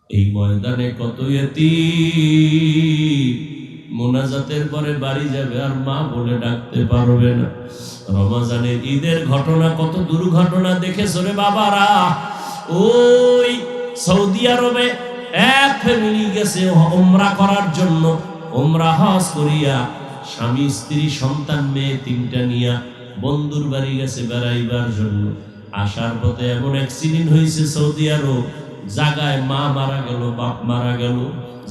এই ময়দানে কত ইয়তীম মোনাজাতের পরে বাড়ি যাবে আর মা বলে ডাকতে পারবে না। রমজানের ঈদের ঘটনা, কত দুর্ঘটনা দেখেছো রে বাবারা। ওই সৌদি আরবে এক ফ্যামিলি গেছে উমরা করার জন্য, উমরা হজ করিয়া স্বামী স্ত্রী সন্তান মেয়ে তিনটা নিয়া বন্ধুর বাড়ি গেছে বেড়াইবার জন্য। আসার পথে এমন অ্যাক্সিডেন্ট হয়েছে সৌদি আরব, জায়গায় মা মারা গেল, বাপ মারা গেল,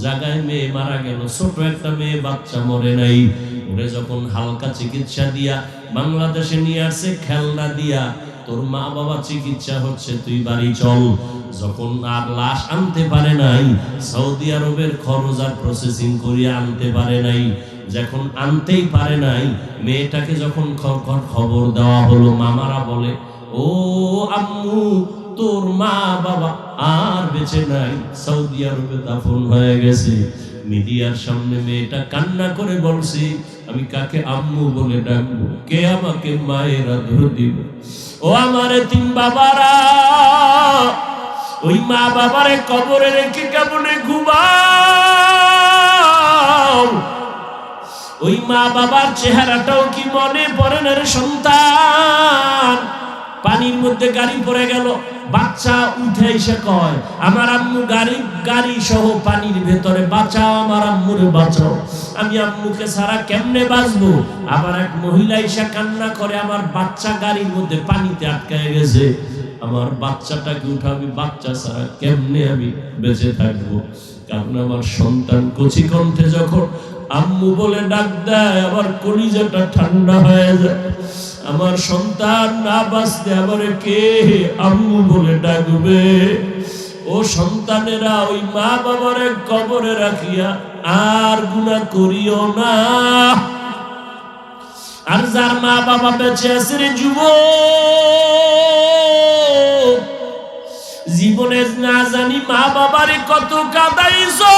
জায়গায় মেয়ে মারা গেল, ছোট একটা মেয়ে বাচ্চা মরে নাই। ওরে যখন হালকা চিকিৎসা দিয়া বাংলাদেশে নিয়ে আসছে খেলনা দিয়া, তোর মা বাবা চিকিৎসা হচ্ছে, তুই বাড়ি চল। যখন আর লাশ আনতে পারে নাই, সৌদি আরবের খরচ আর প্রসেসিং করিয়া আনতে পারে নাই, যখন আনতেই পারে নাই, মেয়েটাকে যখন খবর দেওয়া হলো, মামারা বলে ও আম্মু তোর মা বাবা আর বেঁচে নাই, সৌদি আরবে দাফন হয়ে গেছে। মিডিয়ার সামনে মেয়েটা কান্না করে বলছে, আমি কাকে আম্মু বলে ডাকবো, কে আমাকে মায়ের আদর দিব? ও আমার তিন বাবারা, ওই মা বাবারে কবরে রেখে কেমনে ঘুমাও? ওই মা বাবার চেহারাটাও কি মনে পড়ে না রে সন্তান? পানির মধ্যে গাড়ি পড়ে গেল, বাচ্চা উঠে এসে কয় আমার আম্মু গাড়ি সহ পানির ভেতরে, বাঁচাও আমার আম্মুরে বাঁচাও, আমি আম্মুকে ছাড়া কেমনে বাঁচবো? আবার এক মহিলা এসে কান্না করে, আমার বাচ্চা গাড়ির মধ্যে পানিতে আটকায় গেছে, আমার বাচ্চাটাকে উঠাবি, বাচ্চা ছাড়া কেমনে আমি বেঁচে থাকবো? কারণ আমার সন্তান কচি কণ্ঠে যখন আম্মু বলে ডাক দেয়, আবার কলিজাটা ঠান্ডা হয়ে যায়। আমার সন্তান না বাঁচতে আবার কে আম্মু বলে ডাকবে? ও সন্তানেরা, ওই মা বাবার কবরে রাখিয়া আর গুনাহ করিও না। আর যার মা বাবা বেঁচে আছে রে যুবক, জীবনে না জানি মা বাবারে কত কাঁদাইছো,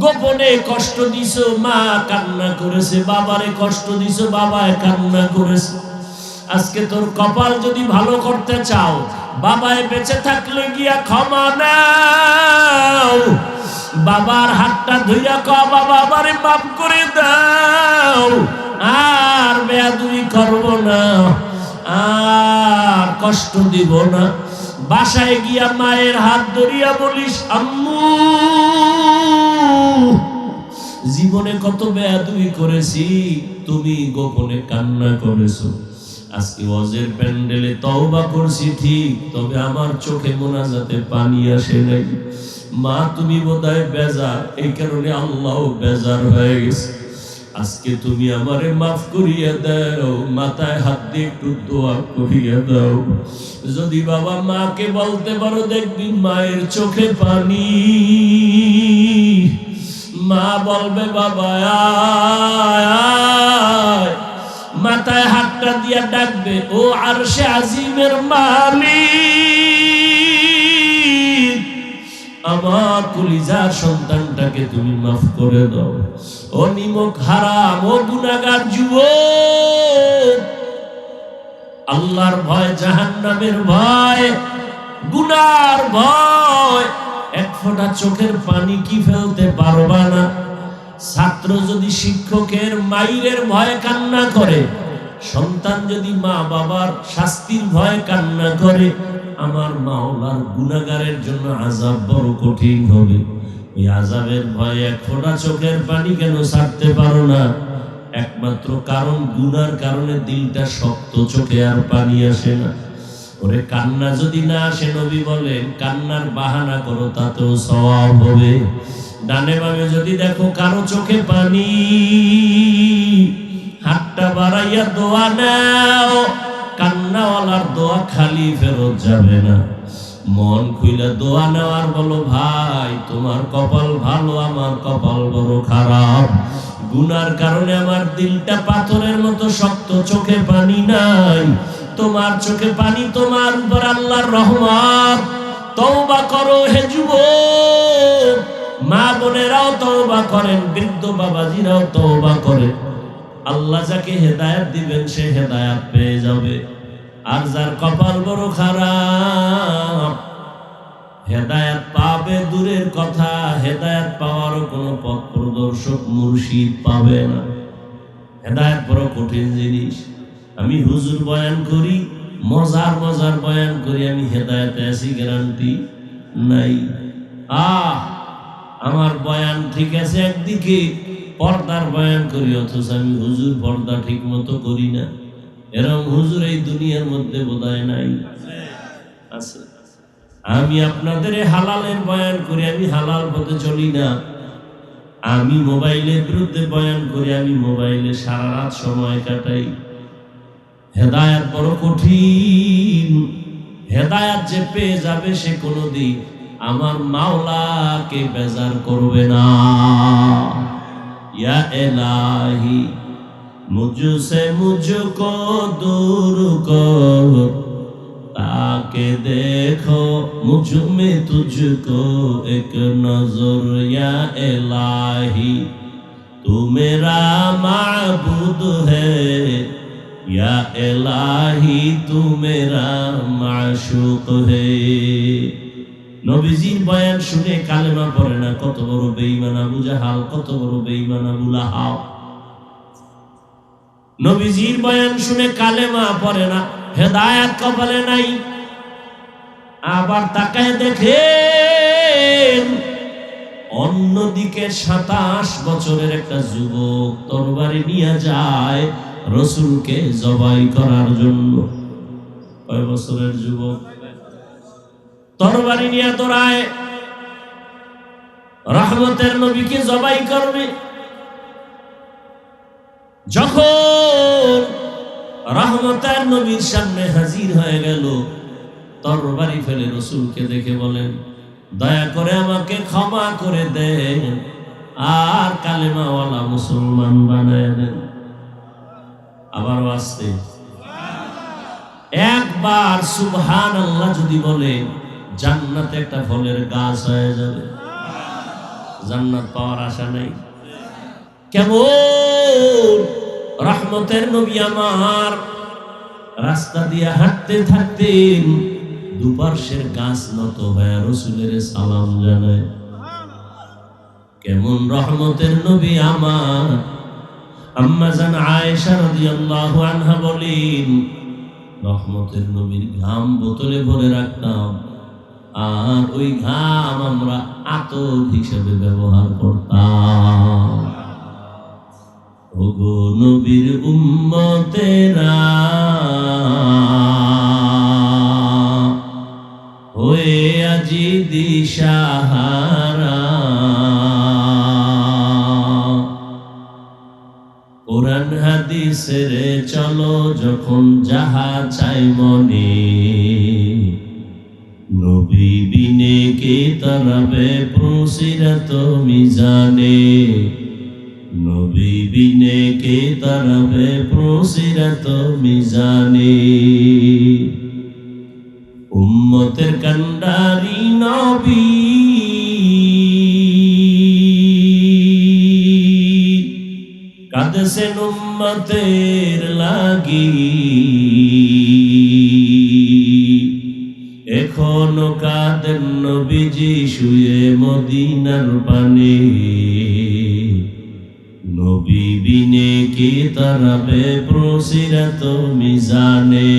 গোপনে কষ্ট দিছো, মা কান্না করেছে, বাবারে কষ্ট দিছো, বাবায় কান্না করেছে। আজকে তোর কপাল যদি ভালো করতে চাও, বাবায় বেঁচে থাকলে গিয়া ক্ষমা নাও, বাবার হাতটা ধইরা কও বাবা আমারে মাফ করে দাও, আর বেয়াদবি করব না, আর কষ্ট দিব না। বাসায় গিয়া মায়ের হাত ধরিয়া বলিস আম্মু জীবনে কত বেয়াদবি করেছি, তুমি গোপনে কান্না করেছো। আজকে ওয়াজের প্যান্ডেলে তওবা করছি ঠিক, তবে আমার চোখে মোনাজাতে পানি আসে নাই। মা তুমি বোধহয় বেজার, এই কারণে আল্লাহ বেজার হয়ে গেছে। আজকে তুমি আমারে মাফ করিয়া দাও, মাথায় হাত দিয়ে একটু দোয়া করিয়া দাও। যদি বাবা মাকে বলতে পারো, দেখবি মায়ের চোখে পানি। মা বলবে বাবা আয়, মাথায় হাতটা দিয়া ডাকবে ও আরশে আজিমের মালিক, আমার কলিজার সন্তানটাকে তুমি মাফ করে দাও। ও নিমক হারাম, ও গুনাহগার যুবক, আল্লাহর ভয়, জাহান্নামের ভয়, গুনার ভয়, এক ফোঁটা চোখের পানি কি ফেলতে পারবা না? ছাত্র যদি শিক্ষকের মাইরের ভয়ে কান্না করে, সন্তান যদি মা বাবার শাস্তির ভয়ে কান্না করে, আমার মাওলার গুনাহগারের জন্য আযাব বড় কঠিন হবে। এই আযাবের ভয়ে এক ফোঁটা চোখের পানি কেন ছাড়তে পারো না? একমাত্র কারণ গুনার কারণে দিলটা শক্ত, চোখে আর পানি আসে না। ওরে কান্না যদি না আসে, নবী বলেন কান্নার বাহানা করো, তাতেও সওয়াব হবে। ডানে বামে যদি দেখো কারো চোখে পানি, হাতটা বাড়াইয়া দোয়া নাও, কান্নাওয়ালার দোয়া খালি ফেরত যাবে না। মন খুইলা দোয়া নেওয়ার বলো, ভাই তোমার কপাল ভালো, আমার কপাল বড় খারাপ। গুনার কারণে আমার দিলটা পাথরের মতো শক্ত, চোখে পানি নাই। তোমার চোখে পানি, তোমার উপর আল্লাহর রহমত। তওবা করো হে যুবক, মা বোনেরাও তওবা করেন, বৃদ্ধ বাবাজিরাও তওবা করেন। আল্লাহ যাকে হেদায়েত দিবেন সে হেদায়েত পেয়ে যাবে। আর যার কপাল বড় খারাপ, হেদায়েত পাবে দূরের কথা, হেদায়েত পাওয়ারও কোনো পথ প্রদর্শক মুর্শিদ পাবে না। হেদায়েত বড় কঠিন জিনিস। আমি হুজুর বয়ান করি, মজার মজার বয়ান করি, আমি হেদায়েতে আছি গ্যারান্টি নাই। আমার বয়ান ঠিক আছে একদিকে, পর্দার বয়ান করি, অথচ আমি হুজুর পর্দা ঠিক মতো করি না। এরকম হুজুর এই দুনিয়ার মধ্যে বোধহয় নাই। আছে। আমি আপনাদের হালালের বয়ান করি, আমি হালাল পথে চলি না। আমি মোবাইলের বিরুদ্ধে বয়ান করি, আমি মোবাইলে সারা রাত সময় কাটাই। হেদায়েত বড় কঠিন। হেদায়েত যে পেয়ে যাবে সে কোনোদিন আমার মাওলাকে বেজার করবে না। ইয়া ইলাহি মুঝসে মুঝকো दूर कर, ताके देखो मुझ में तुझको एक नजर। या इलाही तू मेरा माबूद है, या इलाही तू मेरा माशूक है। নবীজির বয়ান শুনে কালেমা পড়ে না, কত বড় বেঈমান আবু জাহাল, কত বড় বেঈমান আবু লাহাব। নবীজির বয়ান শুনে কালেমা পড়ে না, হেদায়েত কপালে নাই। আবার তাকায় দেখেন অন্যদিকে 27 বছরের একটা যুবক তরবারি নিয়ে যায় রাসূলকে জবাই করার জন্য। কয় বছরের যুবক? তরবারি নিয়ে দৌড়ায় রহমতের নবীকে জবাই করবে। যখন রহমতের নবীর সামনে হাজির হয়ে গেল, তরবারি ফেলে রাসূলকে দেখে বলেন, দয়া করে আমাকে ক্ষমা করে দেন আর কালেমাওয়ালা মুসলমান বানায় দেন। আবার আসতে একবার সুবহানাল্লাহ যদি বলে, জান্নাতে একটা ফলের গাছ হয়ে যাবে। জান্নাত পাওয়ার আশা নাই? কেমন রহমতের নবী আমার রাস্তা দিয়ে হাঁটতে থাকতেন, দুপার্শ্বের গাছ নত হয়ে রাসূলের সালাম জানায়। কেমন রহমতের নবী আমার। আম্মা জান আয়েশা রাদিয়াল্লাহু আনহা বলেন, রহমতের নবীর ঘাম বোতলে ভরে রাখতাম, আর ওই ঘাম আমরা আতর হিসেবে ব্যবহার করতাম। ওগো নবীর উম্মতেরা হয়ে আজি দিশাহারা, কোরআন হাদিসের চলো যখন যাহা চাই মনে, নবী বিনে কে তরবে প্রসিরত মিজানে, নবী বিনে কে তরবে প্রসিরত মিজানে। উম্মতের কান্ডারি নবী কাঁদছেন উম্মতের লাগি, এখনো কাঁদেন নবীজি শুয়ে মদিনার পানে, নবী বিনে কে তরবে প্রসিরত মিজানে,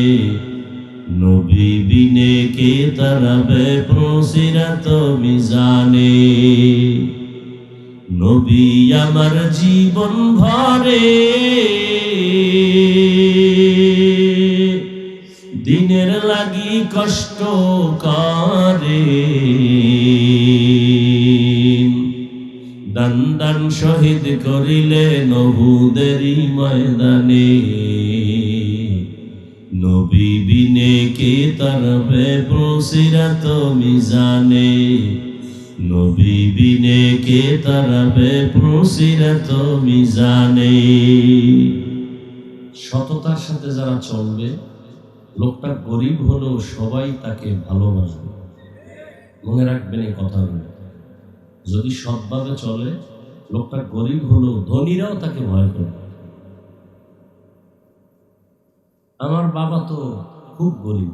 নবী বিনে কে তরবে প্রসিরত মিজানে। নবী আমার জীবন ভরে দিনের লাগি কষ্ট করে, দান দান শহীদ করিলে নহুদেরই ময়দানে, নবী বিনে কে তরবে প্রসিরত মিজানে, নবী বিনে কে তরবে প্রসিরত মিজানে। সততার সাথে যারা চলবে, লোকটা গরিব হলেও সবাই তাকে ভালোবাসবে। মনে রাখবেন এই কথাগুলো। যদি সৎভাবে চলে, লোকটা গরিব হলেও ধনীরাও তাকে ভয় করবে। আমার বাবা তো খুব গরিব,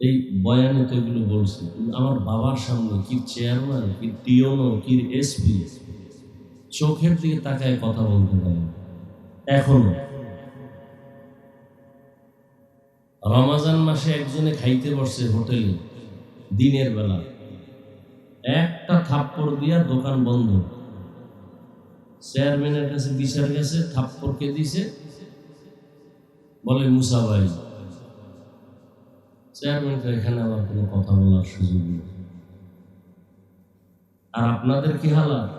এই বয়ানে তো এগুলো বলছি, আমার বাবার সামনে কি চেয়ারম্যান, কি টিওনো, কি এসপি চোখের দিকে তাকায় কথা বলতে পারে। এখনো রমাজান মাসে একজনে খাইতে বসছে হোটেলে দিনের বেলা, একটা থাপ্পড় দিয়া দোকান বন্ধ। চেয়ারম্যানের কাছে বিচার গেছে, থাপ্পড় কে দিছে বলে মুসা ভাই। চেয়ারম্যান এখানে আবার কোনো কথা বলার সুযোগ নেই। আর আপনাদের কি হালাত?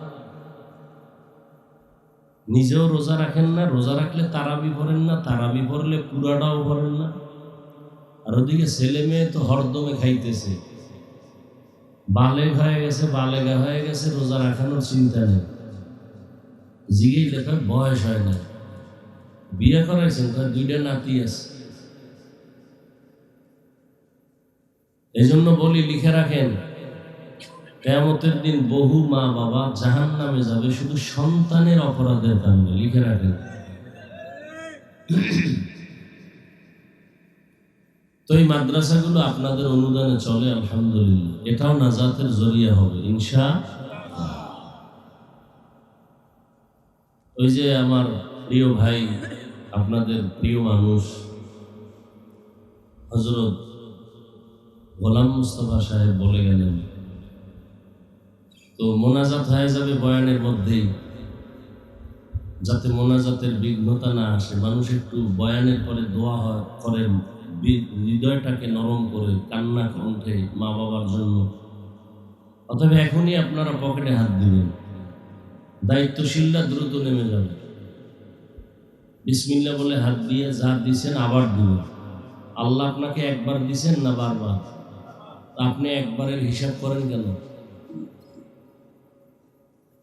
নিজেও রোজা রাখেন না, রোজা রাখলে তারাবি পড়েন না, তারাবি পড়লে পুরাটাও পড়েন না, আর ওদিকে ছেলে মেয়ে তো হরদমে খাইতেছে, বালেগ হয়ে গেছে, বালেগা হয়ে গেছে, রোজা রাখানোর চিন্তা নেই। জিগেই লেখা বয়স হয় না, বিয়ে করাইছেন, দুইটা নাতি আছে। এই জন্য বলি, লিখে রাখেন, কিয়ামতের দিন বহু মা বাবা জাহান্নামে যাবে শুধু সন্তানের অপরাধের কারণে। লিখে রাখেন। তো এই মাদ্রাসাগুলো আপনাদের অনুদানে চলে, আলহামদুলিল্লাহ। এটাও নাজাতের জরিয়া হবে ইনশাআল্লাহ। ওই যে আমার প্রিয় ভাই, আপনাদের প্রিয় মানুষ হযরত গোলাম মুস্তাফা সাহেব বলে গেলেন, তো মোনাজাত হয়ে যাবে বয়ানের মধ্যেই, যাতে মোনাজাতের বিঘ্নতা না আসে, মানুষ একটু বয়ানের পরে দোয়া করে, হৃদয়টাকে নরম করে, কান্না কণ্ঠে মা বাবার জন্য। অথবা এখনই আপনারা পকেটে হাত দিবেন, দায়িত্বশীলরা দ্রুত নেমে যাবে, বিসমিল্লাহ বলে হাত দিয়ে যা দিছেন আবার দিবেন। আল্লাহ আপনাকে একবার দিছেন না বারবার? আপনি একবারের হিসাব করেন কেন?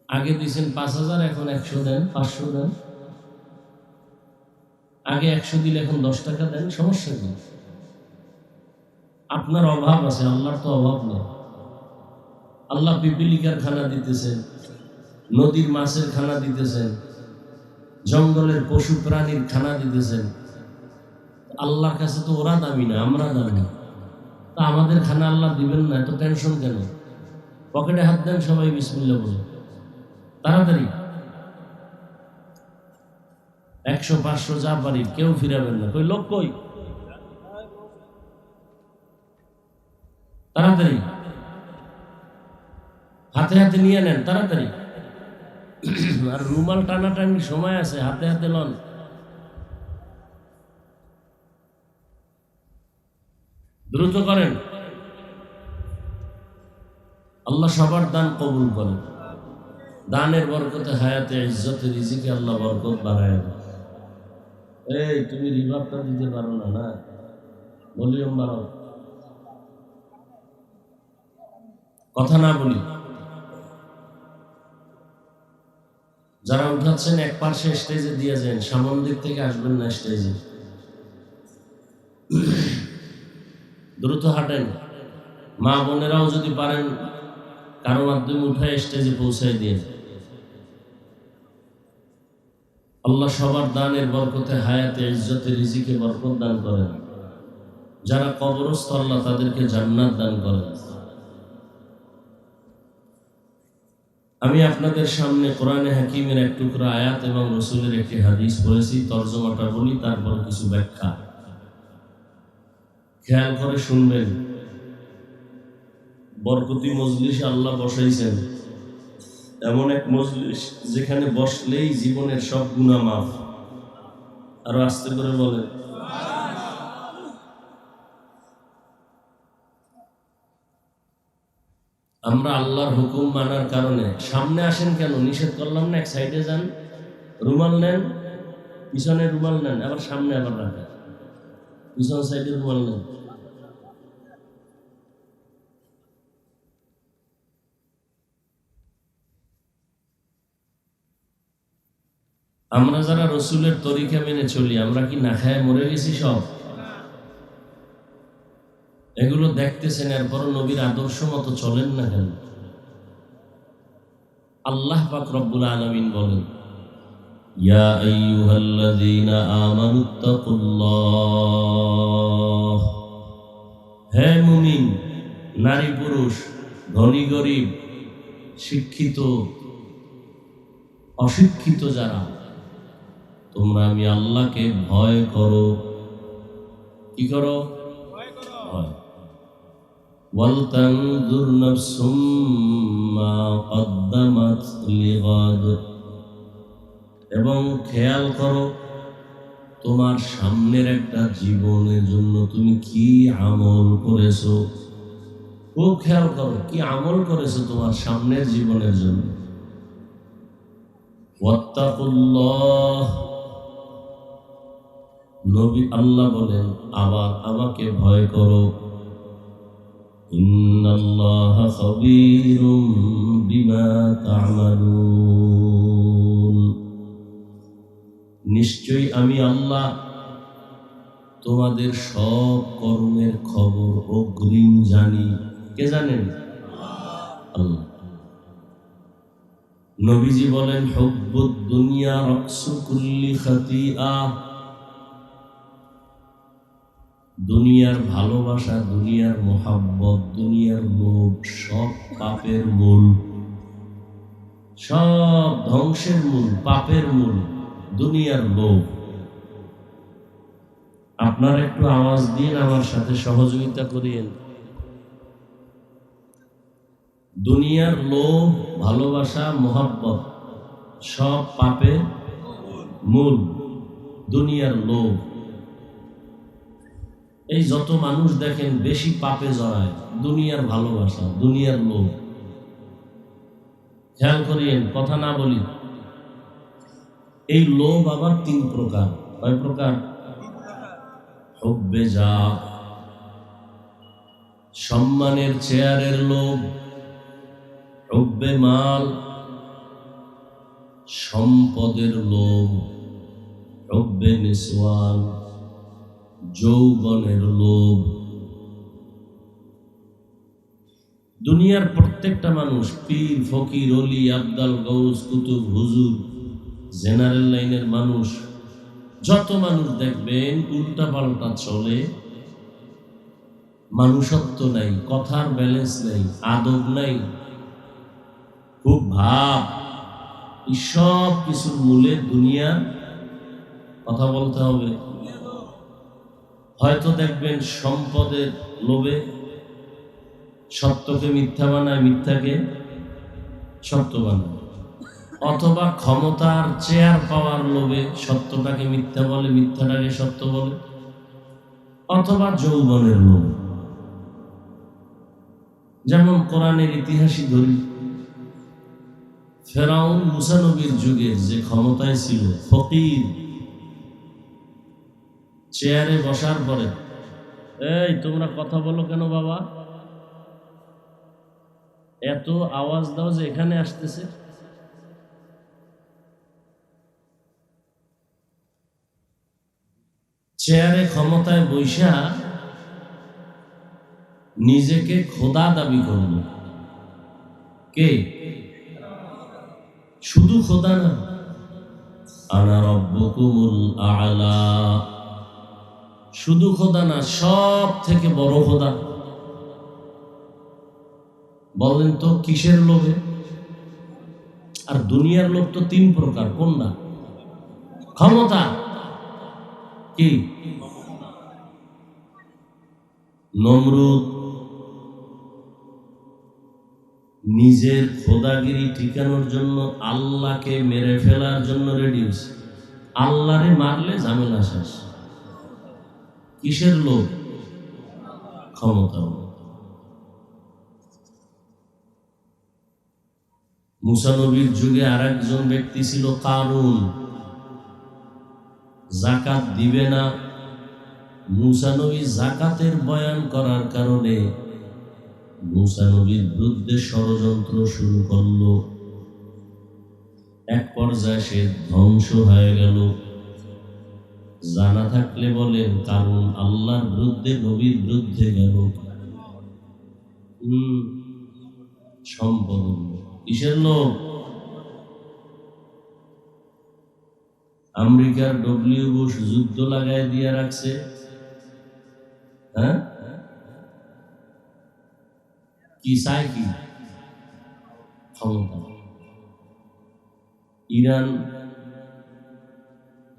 আগে দিছেন 5,000, এখন 100 দেন, 500 দেন। আগে 100 দিলে এখন 10 টাকা দেন, সমস্যা কি? আপনার অভাব আছে, আল্লাহর তো অভাব নেই। আল্লাহ পিপিলিকার খানা দিতেছেন, নদীর মাছের খানা দিতেছেন, জঙ্গলের পশু প্রাণীর খানা দিতেছেন। আল্লাহর কাছে তো ওরা দামি না, আমরা দামি। তা আমাদের খানা আল্লাহ দিবেন না, এত টেনশন কেন? পকেটে হাত দেন, সবাই বিসমিল্লাহ বলে, তাড়াতাড়ি 100 500 যা পারি, কেউ ফিরাবেন না। কই লোক কই? তাড়াতাড়ি হাতে হাতে নিয়ে নেন, তাড়াতাড়ি। আর রুমাল টানাটানির সময় আছে, হাতে হাতে লন। দ্রুত করেন। আল্লাহ সবার দান কবুল করেন। দানের বরকতে হায়াতে ইজ্জতে রিজিকে আল্লাহ বরকত বাড়ায়। এই তুমি রিভাবটা দিতে পারো না? না, ভলিউম বাড়াও, কথা না বলি। যারা উঠাচ্ছেন এক পাশে স্টেজে দিয়ে যান, সামন দিক থেকে আসবেন না স্টেজে। দ্রুত হাঁটেন। মা বোনেরাও যদি পারেন কারো মাধ্যমে উঠায় স্টেজে পৌঁছায় দিয়ে। আল্লাহ সবার দানের বরকতে হায়াতে ইজ্জতে রিজিকে বরকত দান করেন। যারা কবরস্থ, আল্লাহ তাদেরকে জান্নাত দান করেন। আমি আপনাদের সামনে কোরআনে হাকিমের এক টুকরা আয়াত এবং রাসূলের একটি হাদিস পড়েছি, তরজমাটা বলি, তারপর কিছু ব্যাখ্যা। খেয়াল করে শুনবেন। বরকতি মজলিসে আল্লাহ বসাইছেন, এমন এক মজলিস যেখানে বসলেই জীবনের সব গুনাহ মাফ। আরো আস্তে করে বলে। আমরা আল্লাহর হুকুম মানার কারণে সামনে আসেন কেন? নিষেধ করলাম না? এক সাইডে যান, রুমাল নেন, পিছনে রুমাল নেন, আবার সামনে আবার রাখেন, পিছন সাইডে রুমাল নেন। আমরা যারা রসুলের তরিকা মেনে চলি, আমরা কি না খায় মরে গেছি সব? এগুলো দেখতেছেন, এরপরও নবীর আদর্শ মতো চলেন না কেন? আল্লাহ পাক রব্বুল আলামিন বলেন, ইয়া আইয়ুহাল্লাযীনা আমানুত্তাকুল্লাহ, হে মুমিন, নারী পুরুষ, ধনী গরিব, শিক্ষিত অশিক্ষিত যারা, তোমরা আমি আল্লাহকে ভয় করো। কি করো? ভয়। ওয়ালতানজুর নাফসুম মা কদ্দামাত লিগাদ, এবং খেয়াল করো তোমার সামনের একটা জীবনের জন্য তুমি কি আমল করেছো। খুব খেয়াল করো কি আমল করেছো তোমার সামনের জীবনের জন্য। ওয়াত্তাকুল্লাহ, নবী আল্লাহ বলেন আবার আমাকে ভয় করো। ইন্নাল্লাহা খাবীরুম বিমা তা'মালুন, নিশ্চয়ই আমি আল্লাহ তোমাদের সব কর্মের খবর অগ্রিম জানি। কে জানেন? আল্লাহ। নবীজি বলেন হুব্বুদ দুনিয়া রাকসু কুল্লি খাতিআ, দুনিয়ার ভালোবাসা, দুনিয়ার মোহাব্বত, দুনিয়ার লোভ সব পাপের মূল, সব ধ্বংসের মূল, পাপের মূল দুনিয়ার লোভ। আপনারা একটু আওয়াজ দিন, আমার সাথে সহযোগিতা করিয়েন। দুনিয়ার লোভ, ভালোবাসা, মোহাব্বত সব পাপের মূল, দুনিয়ার লোভ। এই যত মানুষ দেখেন বেশি পাপে জড়ায়, দুনিয়ার ভালোবাসা, দুনিয়ার লোভ। খেয়াল করিয়েন, কথা না বলি। এই লোভ আবার তিন প্রকার। কয় প্রকার? হুব্বে যা, সম্মানের চেয়ারের লোভ। হুব্বে মাল, সম্পদের লোভ। হুব্বে নিসওয়ান, যৌবনের লোভ। দুনিয়ার প্রত্যেকটা মানুষ, পীর, ফকির, অলি, আবদাল, গৌস, কুতুব, হুজুর, জেনারেল লাইনের মানুষ, যত মানুষ দেখবেন উল্টা পাল্টা চলে। মানুষত্ব নাই, কথার ব্যালেন্স নাই, আদব নাই, খুব ভাব। এই সব কিছুর মূলে দুনিয়ার কথা বলতে হবে। হয়তো দেখবেন সম্পদের লোভে সত্যকে মিথ্যা বানায়, মিথ্যাকে সত্য বানায়, অথবা ক্ষমতার চেয়ার পাওয়ার লোভে সত্যটাকে মিথ্যা বলে, মিথ্যাটাকে সত্য বলে, অথবা যৌবনের লোভ। যেমন কোরআনের ইতিহাসই ধরি, ফেরাউন মুসা নবীর যুগের যে ক্ষমতায় ছিল, ফকির, চেয়ারে বসার পরে, এই তোমরা কথা বলো কেন বাবা, এত আওয়াজ দাও যে এখানে আসতেছে। চেয়ারে ক্ষমতায় বৈশা নিজেকে খোদা দাবি করল। কে? শুধু খোদা না, আনা রাব্বুকুমুল আ'লা, শুধু খোদা না, সব থেকে বড় খোদা। বলেন তো কিসের লোভে? আর দুনিয়ার লোভ তো তিন প্রকার। কোনটা? ক্ষমতা। কি? নমরুদ নিজের খোদাগিরি ঠিকানোর জন্য আল্লাহকে মেরে ফেলার জন্য রেডি হয়েছে। আল্লাহরে মারলে ঝামেলা শেষ। কিসের লোভ? ক্ষমতা। মুসা নবীর যুগে আরেকজন ব্যক্তি ছিল কারুন। যাকাত দিবে না, মুসা নবী যাকাতের বয়ান করার কারণে মুসা নবীর বিরুদ্ধে ষড়যন্ত্র শুরু করলো। এক পর্যায়ে সে ধ্বংস হয়ে গেল। জানা থাকলে বলেন, কারণ আল্লাহর বিরুদ্ধে, নবীর বিরুদ্ধে গেল। সম্পদ। কিসের লোভ? আমেরিকার ডব্লিউ বুশ যুদ্ধ লাগায় দিয়ে রাখছে। হ্যাঁ, কি চায়? কি ক্ষমতা। ইরান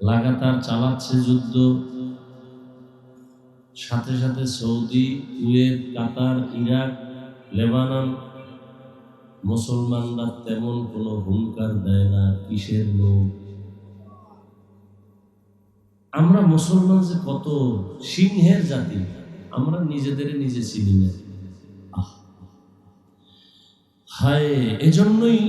লাগাতার চালাচ্ছে যুদ্ধ, সাথে সাথে সৌদি, কুয়েত, কাতার, ইরাক, লেবানন। মুসলমানরা তেমন কোনো হুঙ্কার দেয় না। কিসের লোক? আমরা মুসলমান যে কত সিংহের জাতি, আমরা নিজেদের নিজে চিনি না। হায়, এজন্যই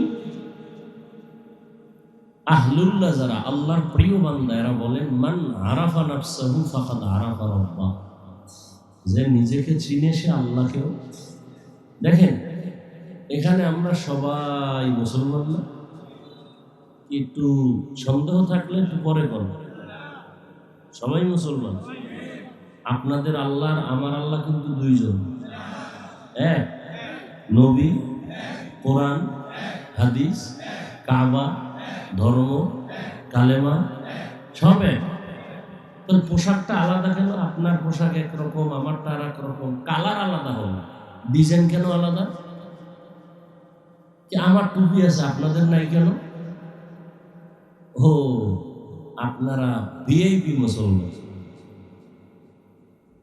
আহলুল্লাহ যারা আল্লাহর প্রিয় বান্দা, এরা বলেন মান আরাফা নাফসাহু ফাকাদ আরাফা রাব্বাহ। যে নিজেকে চিনে সে আল্লাহকেও। দেখেন, এখানে আমরা সবাই মুসলমান না? একটু সন্দেহ থাকলে একটু পরে করো। সবাই মুসলমান। আপনাদের আল্লাহ আর আমার আল্লাহ কিন্তু দুইজন, এক। নবী, কোরআন, হাদিস, কাবা, ধর্ম, কালেমা সব এক। তাহলে পোশাকটা আলাদা কেন? আপনার পোশাক একরকম, আমারটা আর একরকম, কালার আলাদা হলো, ডিজাইন কেন আলাদা? কি আমার টুপি আছে আপনাদের নাই কেন? ও, আপনারা ভিআইপি মুসলমান,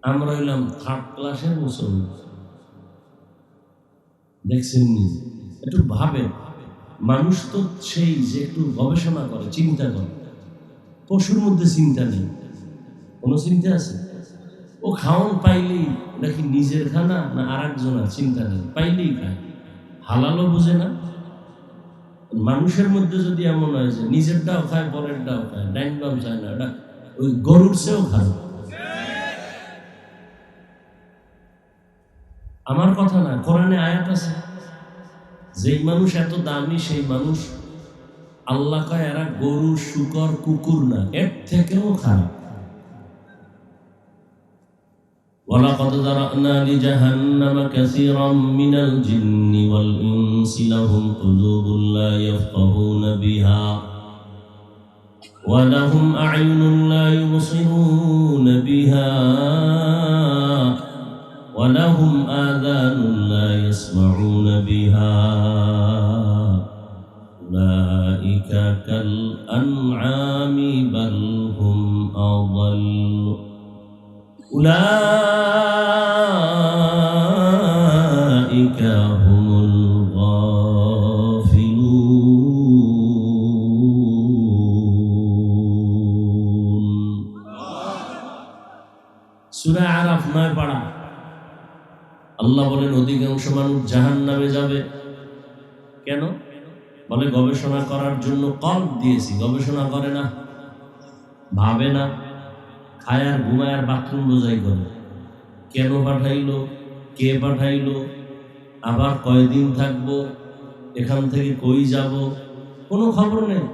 আমরা হইলাম থার্ড ক্লাসের মুসলমান। দেখছেন নি? একটু ভাবেন, মানুষ তো সেই যে একটু গবেষণা করে, চিন্তা করে। পশুর মধ্যে চিন্তা নেই, কোনো চিন্তা আছে? ও খাওয়ান পাইলেই নাকি নিজের খানা না আর একজনের, চিন্তা নেই, পাইলেই খায়, হালালও বুঝে না। মানুষের মধ্যে যদি এমন হয় যে নিজেরটাও খায় পরেরটাও খায়, ডাইন বাম চায় না, ওটা ওই গরুর চেয়েও খায়। আমার কথা না, কোরআনে আয়াত আছে, যেই মানুষ এত দামি সেই মানুষ, আল্লাহ কয় এরা গরু, শুকর, কুকুর না, এর থেকেও খারাপ। ওয়ালাকাদ যারানা লিজাহান্নামা কাসীরাম মিনাল জিন্নি ওয়াল ইনসি লাহুম কুলুবুন লা ইয়াফকাহুনা বিহা ওয়া লাহুম আ'য়ুনুন লা ইউবসিরুনা বিহা ওয়া লাহুম আযানুন লা ইয়াসমাউনা বিহা উলাইকা কাল আন'আমি বাল হুম আযাল উলাইকা হুমুল গাফিলুন। সূরা আরাফ 9 পারা। আল্লাহ বলেন অধিকাংশ মানুষ জাহান্নামে যাবে। কেন? বলে গবেষণা করার জন্য কল্প দিয়েছি, গবেষণা করে না, ভাবে না, খায় আর ঘুমায় আর বাথরুম বোঝাই করে। কেন পাঠাইলো, কে পাঠাইলো, আবার কয়দিন থাকবো, এখান থেকে কই যাব, কোনো খবর নেই।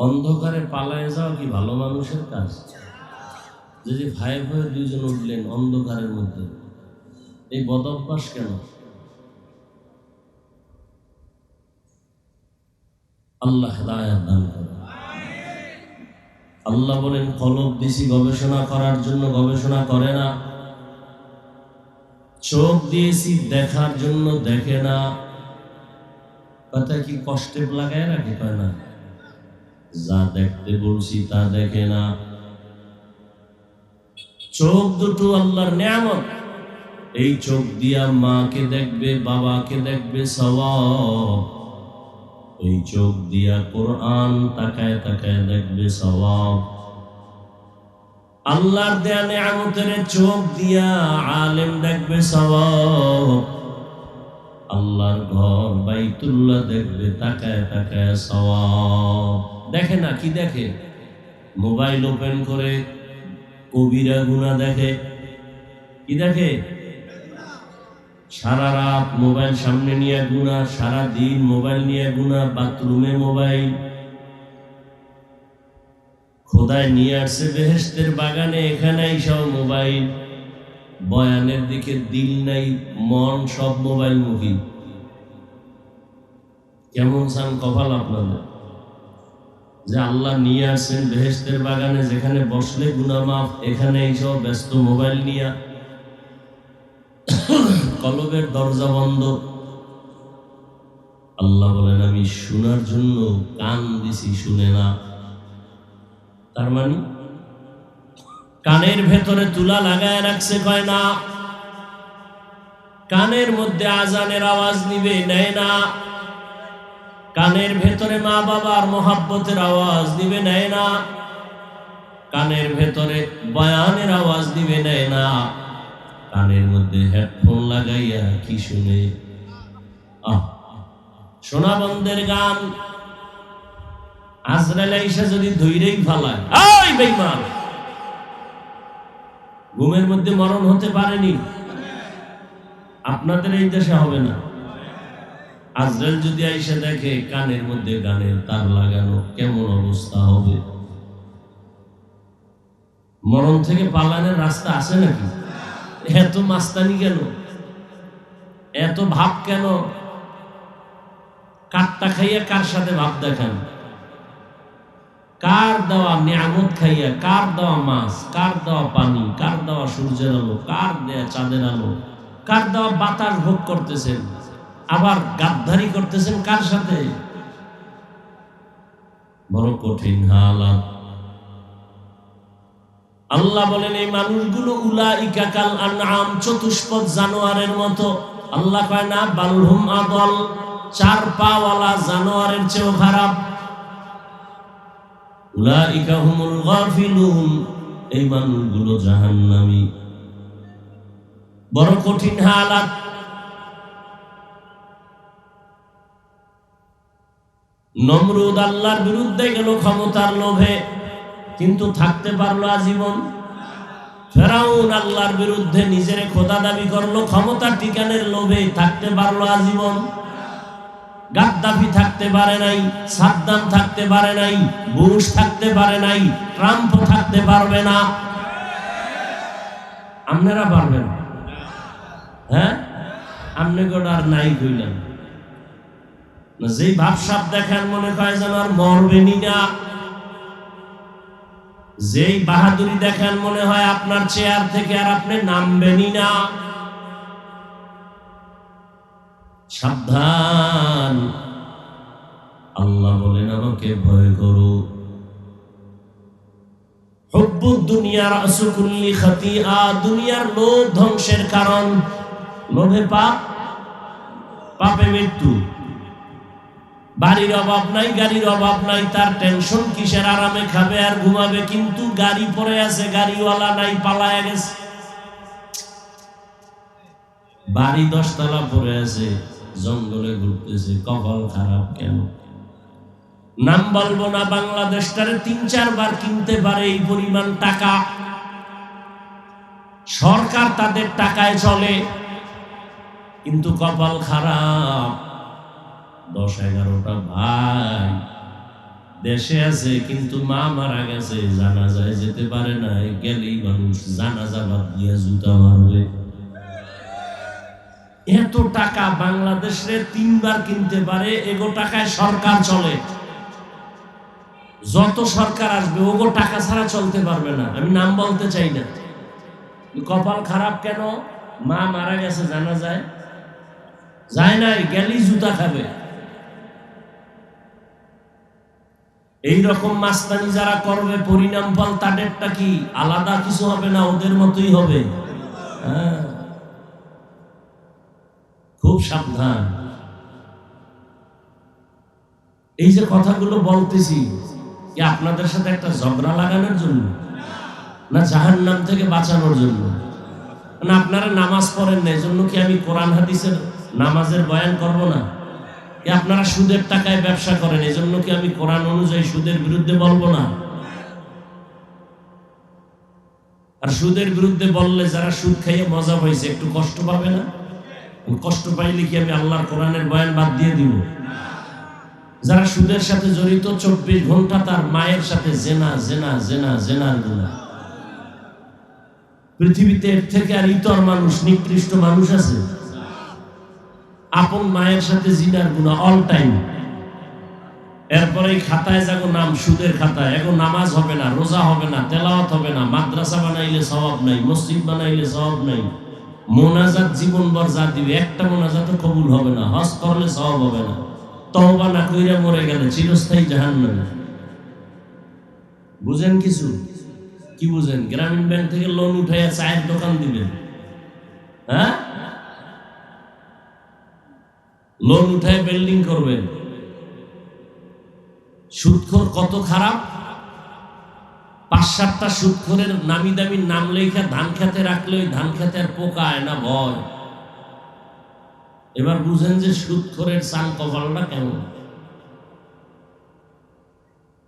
অন্ধকারে পালায় যাওয়া কি ভালো মানুষের কাজ? যদি ভাই ভাই দুইজন উঠলেন অন্ধকারের মধ্যে, এই বদভ্যাস কেন? আল্লাহ হেদায়েত দান করেন। আল্লাহ বলেন কলব দিছি গবেষণা করার জন্য, গবেষণা করে না। চোখ দিয়েছি দেখার জন্য, দেখে না। কথা কি কষ্টে লাগায় রাখে? কয় না, যা দেখতে বলছি তা দেখে না। চোখ দুটো আল্লাহর নিয়ামত। এই চোখ দিয়া মাকে দেখবে, বাবাকে দেখবে, সওয়াব। এই চোখ দিয়া কোরআন তাকায় তাকায় দেখবে, সওয়াব। আল্লাহর দেয়া নেয়ামতের চোখ দিয়া আলেম দেখবে সওয়াব, আল্লাহর ঘর বাইতুল্লাহ দেখবে তাকায় তাকায় সওয়াব। দেখে না, কি দেখে? মোবাইল ওপেন করে কবিরা গুনাহ দেখে। কি দেখে? সারা রাত মোবাইল সামনে নিয়ে গুনাহ, সারা দিন মোবাইল নিয়ে গুনাহ, বাথরুমে মোবাইল। খোদায় নিয়ে আসছে বেহেশতের বাগানে, এখানে সব মোবাইল। বয়ানের দিকে দিল নাই, মন সব মোবাইল মুখী। কেমন চান কপাল আপনাদের যে আল্লাহ নিয়ে আসছেন বেহেশতের বাগানে, যেখানে বসলে গুনাহ মাফ, এখানে সব ব্যস্ত মোবাইল নিয়ে। কলবের দরজা বন্ধ। আল্লাহ বলেন আমি শোনার জন্য কান দিছি, শুনে না। তার মানে কানের ভেতরে তুলা লাগায় রাখছে, কয় না। কানের মধ্যে আজানের আওয়াজ নিবে, নেয় না। কানের ভেতরে মা বাবার মোহাব্বতের আওয়াজ দিবে, নেয় না। কানের ভেতরে বয়ানের আওয়াজ দিবে, নেয় না। কানের মধ্যে হেডফোন লাগাইয়া কি শুনে? সোনা বন্ধের গান। আজরাইল আইসা যদি ধইরেই ফালায়, এই বেঈমান, ঘুমের মধ্যে মরণ হতে পারেনি? আপনাদের এই দেশে হবে না? আজরাইল যদি আইসা দেখে কানের মধ্যে গানের তার লাগানো, কেমন অবস্থা হবে? মরণ থেকে পালানোর রাস্তা আছে নাকি? এত মাস্তানি কেন? এত ভাব কেন? কাঠটা খাইয়া কার সাথে ভাব দেখান? কার দেওয়া নিয়ামত খাইয়া, কার দেওয়া মাছ, কার দেওয়া পানি, কার দেওয়া সূর্যের আলো, কার দেয়া চাঁদের আলো, কার দেওয়া বাতাস ভোগ করতেছেন, আবার গাদ্দারি করতেছেন কার সাথে? বড় কঠিন হালাত। আল্লাহ বলেন এই মানুষগুলো উলাইকা কাল আনআম, চতুষ্পদ জানোয়ারের মতো। আল্লাহ কয় না বালহুম আদল, চার পাওয়ালা জানোয়ারের চেয়েও খারাপ। উলাইকা হুমুল গাফিলুন, এই মানুষগুলো জাহান্নামী। বড় কঠিন হালাত। নমরুদ আল্লাহর বিরুদ্ধে গেল ক্ষমতার লোভে, কিন্তু থাকতে পারলো আজীবন। ফেরাউন আল্লাহর বিরুদ্ধে নিজের খোদা দাবি করলো, ক্ষমতার ঠিকানের লোভে থাকতে পারলো আজীবন। গাদ্দাফি থাকতে পারে নাই, সাদ্দাম থাকতে পারে নাই, বুশ থাকতে পারে নাই, ট্রাম্প থাকতে পারবে না। আপনারা পারবেন? হ্যাঁ, আপনি গোটা আর নাই কইলেন না। যেই ভাবসাব দেখেন মনে হয় যেন আর মরবেনই না। যেই বাহাদুরি দেখেন মনে হয় আপনার চেয়ার থেকে আর আপনি নামবেনই না। সাবধান, আল্লাহ বলেন আমাকে ভয় করো। হুব্বুদ দুনিয়া রাসু কুল্লি খাতিআ, দুনিয়ার লোভ ধ্বংসের কারণ। লোভে পাপ, পাপে মৃত্যু। বাড়ির অভাব নাই, গাড়ির অভাব নাই, তার টেনশন কিসের? আরামে খাবে আর ঘুমাবে, কিন্তু গাড়ি পড়ে আছে, গাড়িওয়ালা নাই, পালায়া গেছে। বাড়ি 10 তলা পড়ে আছে, জঙ্গলে ঘুরতেছে। কপাল খারাপ কেন? নাম বলবো না, বাংলাদেশটারে 3-4 বার কিনতে পারে এই পরিমাণ টাকা। সরকার তাদের টাকায় চলে, কিন্তু কপাল খারাপ। 10-11টা ভাই দেশে আছে, কিন্তু মা মারা গেছে, জানাজায় যেতে পারে না। গেলেই মানুষ জানাজা বাদ দিয়ে জুতা মারবে। এত টাকা বাংলাদেশে 3 বার কিনতে পারে, এগো টাকায় সরকার চলে। যত সরকার আসবে ওগো টাকা ছাড়া চলতে পারবে না। আমি নাম বলতে চাই না। কপাল খারাপ কেন? মা মারা গেছে, জানাজায় যায় নাই, গেলেই জুতা খাবে। এইরকম মাস্তানি যারা করবে, পরিণাম ফল তাদেরটা কি আলাদা কিছু হবে না? ওদের মতোই হবে। হ্যাঁ, খুব সাবধান। এই যে কথাগুলো বলতেছি, কি আপনাদের সাথে একটা ঝগড়া লাগানোর জন্য? না জাহান্নাম থেকে বাঁচানোর জন্য? না আপনারা নামাজ পড়েন না এজন্য কি আমি কোরআন হাদিসের নামাজের বয়ান করব না? কি আপনারা সুদের টাকায় ব্যবসা করেন এজন্য কি আমি কোরআন অনুযায়ী সুদের বিরুদ্ধে বলবো না? আর সুদের বিরুদ্ধে বললে যারা সুদ খাইয়ে মজা পাইছে একটু কষ্ট পাবে না? কষ্ট পাইলে কি আমি আল্লাহর কোরআনের বয়ান বাদ দিয়ে দিব? যারা সুদের সাথে জড়িত 24 ঘন্টা তার মায়ের সাথে জেনা জেনা জেনা জেনার গুনাহ। পৃথিবীতে এর থেকে আর ইতর মানুষ, নিকৃষ্ট মানুষ আছে? আপন মায়ের সাথে জিনার গুনাহ অল টাইম। এরপরে এই খাতায় যাগো নাম সুদের খাতায়, এখন নামাজ হবে না, রোজা হবে না, তেলাওয়াত হবে না, মাদ্রাসা বানাইলে সওয়াব নাই, মসজিদ বানাইলে সওয়াব নাই, মোনাজাত জীবনভর যা দিবে একটা মোনাজাতও কবুল হবে না, হজ করলে সওয়াব হবে না, তওবা না কইরা মরে গেলে চিরস্থায়ী জাহান্নামে। বুঝেন কিছু? কি বুঝেন? গ্রামীণ ব্যাংক থেকে লোন উঠাইয়া চায়ের দোকান দিবেন, হ্যাঁ? লোন উঠায় বিল্ডিং করবেন। সুদখোর কত খারাপ! 5-7টা সুদখোরের নামি দামি নাম লেখা ধান খেতে রাখলে ওই ধান খেতে আর পোকা আয় না ভয়। এবার বুঝেন যে সুদখোরের চাল কপালটা কেমন।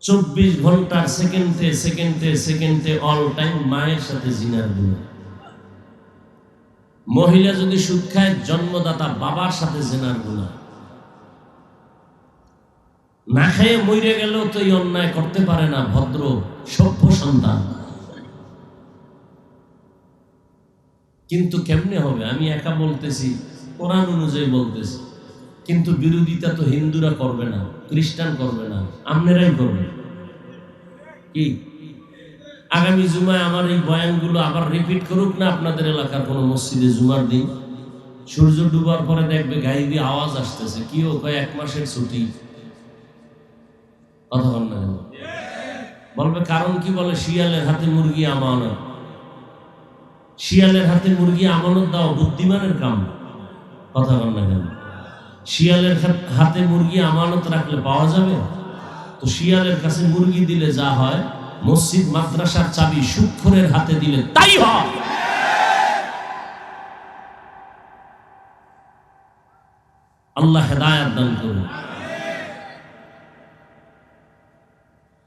24 ঘন্টার সেকেন্ডে সেকেন্ডে সেকেন্ডে অল টাইম মায়ের সাথে জিনার গুনাহ। মহিলা যদি সুদ খায় জন্মদাতা বাবার সাথে জিনার গুনাহ। না খেয়ে মরে গেলেও তো এই অন্যায় করতে পারে না ভদ্র সভ্য সন্তান। কিন্তু কেমনে হবে? আমি একা বলতেছি, কোরআন অনুযায়ী বলতেছি, কিন্তু বিরোধিতা তো হিন্দুরা করবে না, খ্রিস্টান করবে না, আপনারাই করবে। কি আগামী জুমায় আমার এই বয়ানগুলো আবার রিপিট করুক না আপনাদের এলাকার কোনো মসজিদে জুমার দিন? সূর্য ডুবার পরে দেখবে গাড়ি দিয়ে আওয়াজ আসতেছে, কি ও কয় 1 মাসের ছুটি। কথা বল না, বলবে কারণ কি? বলে শিয়ালের হাতে মুরগি আমানত। শিয়ালের হাতে মুরগি আমানত দাও বুদ্ধিমানের কাম। কথা বল না কেন? শিয়ালের হাতে মুরগি আমানত রাখলে পাওয়া যাবে? তো শিয়ালের কাছে মুরগি দিলে যা হয়, মসজিদ মাদ্রাসার চাবি সুদখোরের হাতে দিলে তাই হয়। আল্লাহ হেদায়েত দান করুন।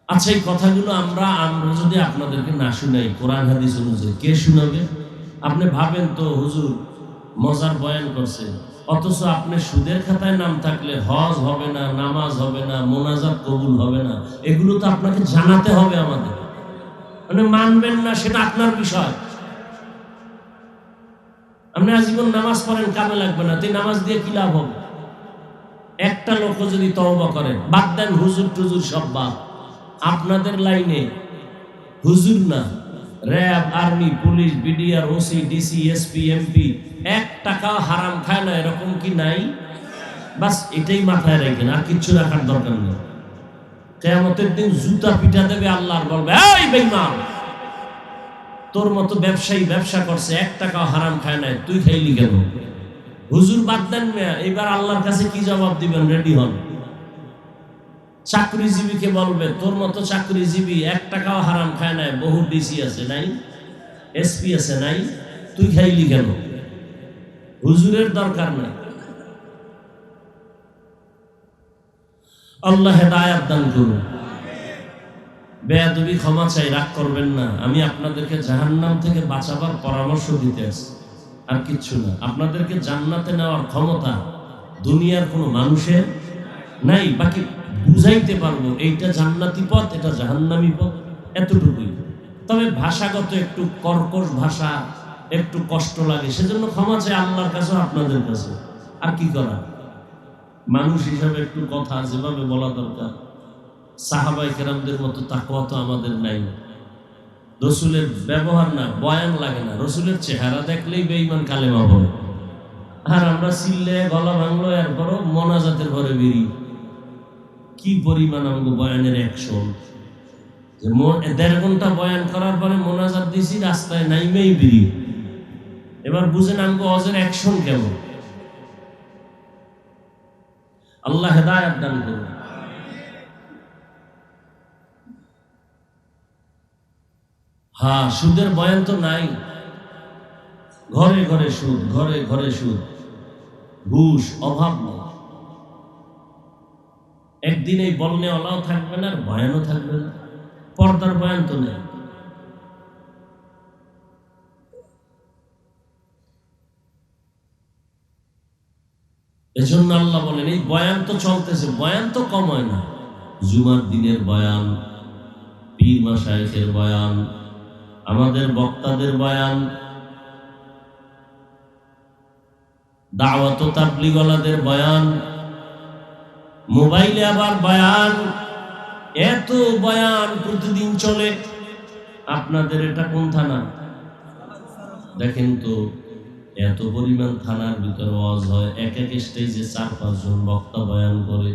আচ্ছা, এই কথাগুলো আমরা যদি আপনাদেরকে না শুনাই কোরআন হাদিস অনুযায়ী, কে শুনাবে? আপনি ভাবেন তো হুজুর মজার বয়ান করছে, অথচ আপনি সুদের খাতায় নাম থাকলে হজ হবে না, নামাজ হবে না, মোনাজাত কবুল হবে না, এগুলো তো আপনাকে জানাতে হবে আমাদের। মানে মানবেন না সেটা আপনার বিষয়। আপনি আজীবন নামাজ পড়েন, কামে লাগবে না, তুই নামাজ দিয়ে কি লাভ হবে? একটা লোক যদি তওবা করেন, বাদ দেন হুজুর টুজুর সব বাদ, আপনাদের লাইনে হুজুর না, RAB, army, police, BDR, OC, DC, SP, MP 1 টাকা হারাম খায় না, এরকম কি নাই? বাস এটাই মাথায় রাখেন, আর কিচ্ছু রাখার দরকার নেই। কিয়ামতের দিন জুতা পিটা দেবে আল্লাহ, আর বলবে এই বেঈমান, তোর মতো ব্যবসায়ী ব্যবসা করছে 1 টাকা হারাম খায় না, তুই খাইলি কেন? হুজুর বাদ দেন না, এবার আল্লাহর কাছে কি জবাব দিবেন? রেডি হন। চাকরিজীবীকে বলবে তোর মতো চাকরিজীবী 1 টাকাও হারাম খায় না, বহু ডিসি আছে নাই, এসপি আছে নাই, তুই খাইলি কেন? হুজুরের দরকার নাই। আল্লাহ হেদায়েত দান করুন। বেয়াদবি ক্ষমা চাই, রাগ করবেন না। আমি আপনাদেরকে জাহান্নাম থেকে বাঁচাবার পরামর্শ দিতে আসছি, আর কিচ্ছু না। আপনাদেরকে জান্নাতে নেওয়ার ক্ষমতা দুনিয়ার কোনো মানুষের নাই। বাকি বুঝাইতে পারবো এইটা জান্নাতি পথ, এটা জাহান্নামী পথ, এতটুকুই। তবে ভাষাগত একটু কর্কশ ভাষা, একটু কষ্ট লাগে, সেজন্য ক্ষমা চাই আল্লাহর কাছে, আপনাদের কাছে। আর কি করা, মানুষ হিসাবে একটু কথা যেভাবে বলা দরকার। সাহাবায়ে কেরামদের মতো তাকওয়া তো আমাদের নাই। রসুলের ব্যবহার না, বয়ান লাগে না, রসুলের চেহারা দেখলেই বেঈমান কালেমা বলে। আর আমরা চিল্লে গলা ভাঙলো, এরপরও মোনাজাতের ঘরে বেরিয়ে কি পরিমাণ আমাকে বয়ানের অ্যাকশন। 1.5 ঘন্টা বয়ান করার পরে মোনাজাত দিছি, রাস্তায় নাইমেই বেরিয়ে। এবার বুঝেন আমাকে অজের অ্যাকশন কেমন। আল্লাহ হেদায়েত দান করুন। হ্যাঁ, সুদের বয়ান তো নাই, ঘরে ঘরে সুদ, ঘরে ঘরে সুদ, ঘুষ, অভাব নেই। একদিন এই বলনেওয়ালাও থাকবে না আর বয়ানও থাকবে না, পর্দার বয়ান তো নেই। এজন্য আল্লাহ বলেন এই বয়ান তো চলতেছে, বয়ান তো কম হয় না। জুমার দিনের বয়ান, পীর মাশায়েখের বয়ান, আমাদের বক্তাদের বয়ান, দাওয়াত ও তাবলীগওয়ালাদের বয়ান, মোবাইলে আবার বয়ান, এত বয়ান প্রতিদিন চলে। আপনাদের এটা কোন থানা? দেখেন তো, এত পরিমাণ থানার ভিতরে ওয়াজ হয়, এক এক স্টেজে 4-5 জন বক্তা বয়ান করে।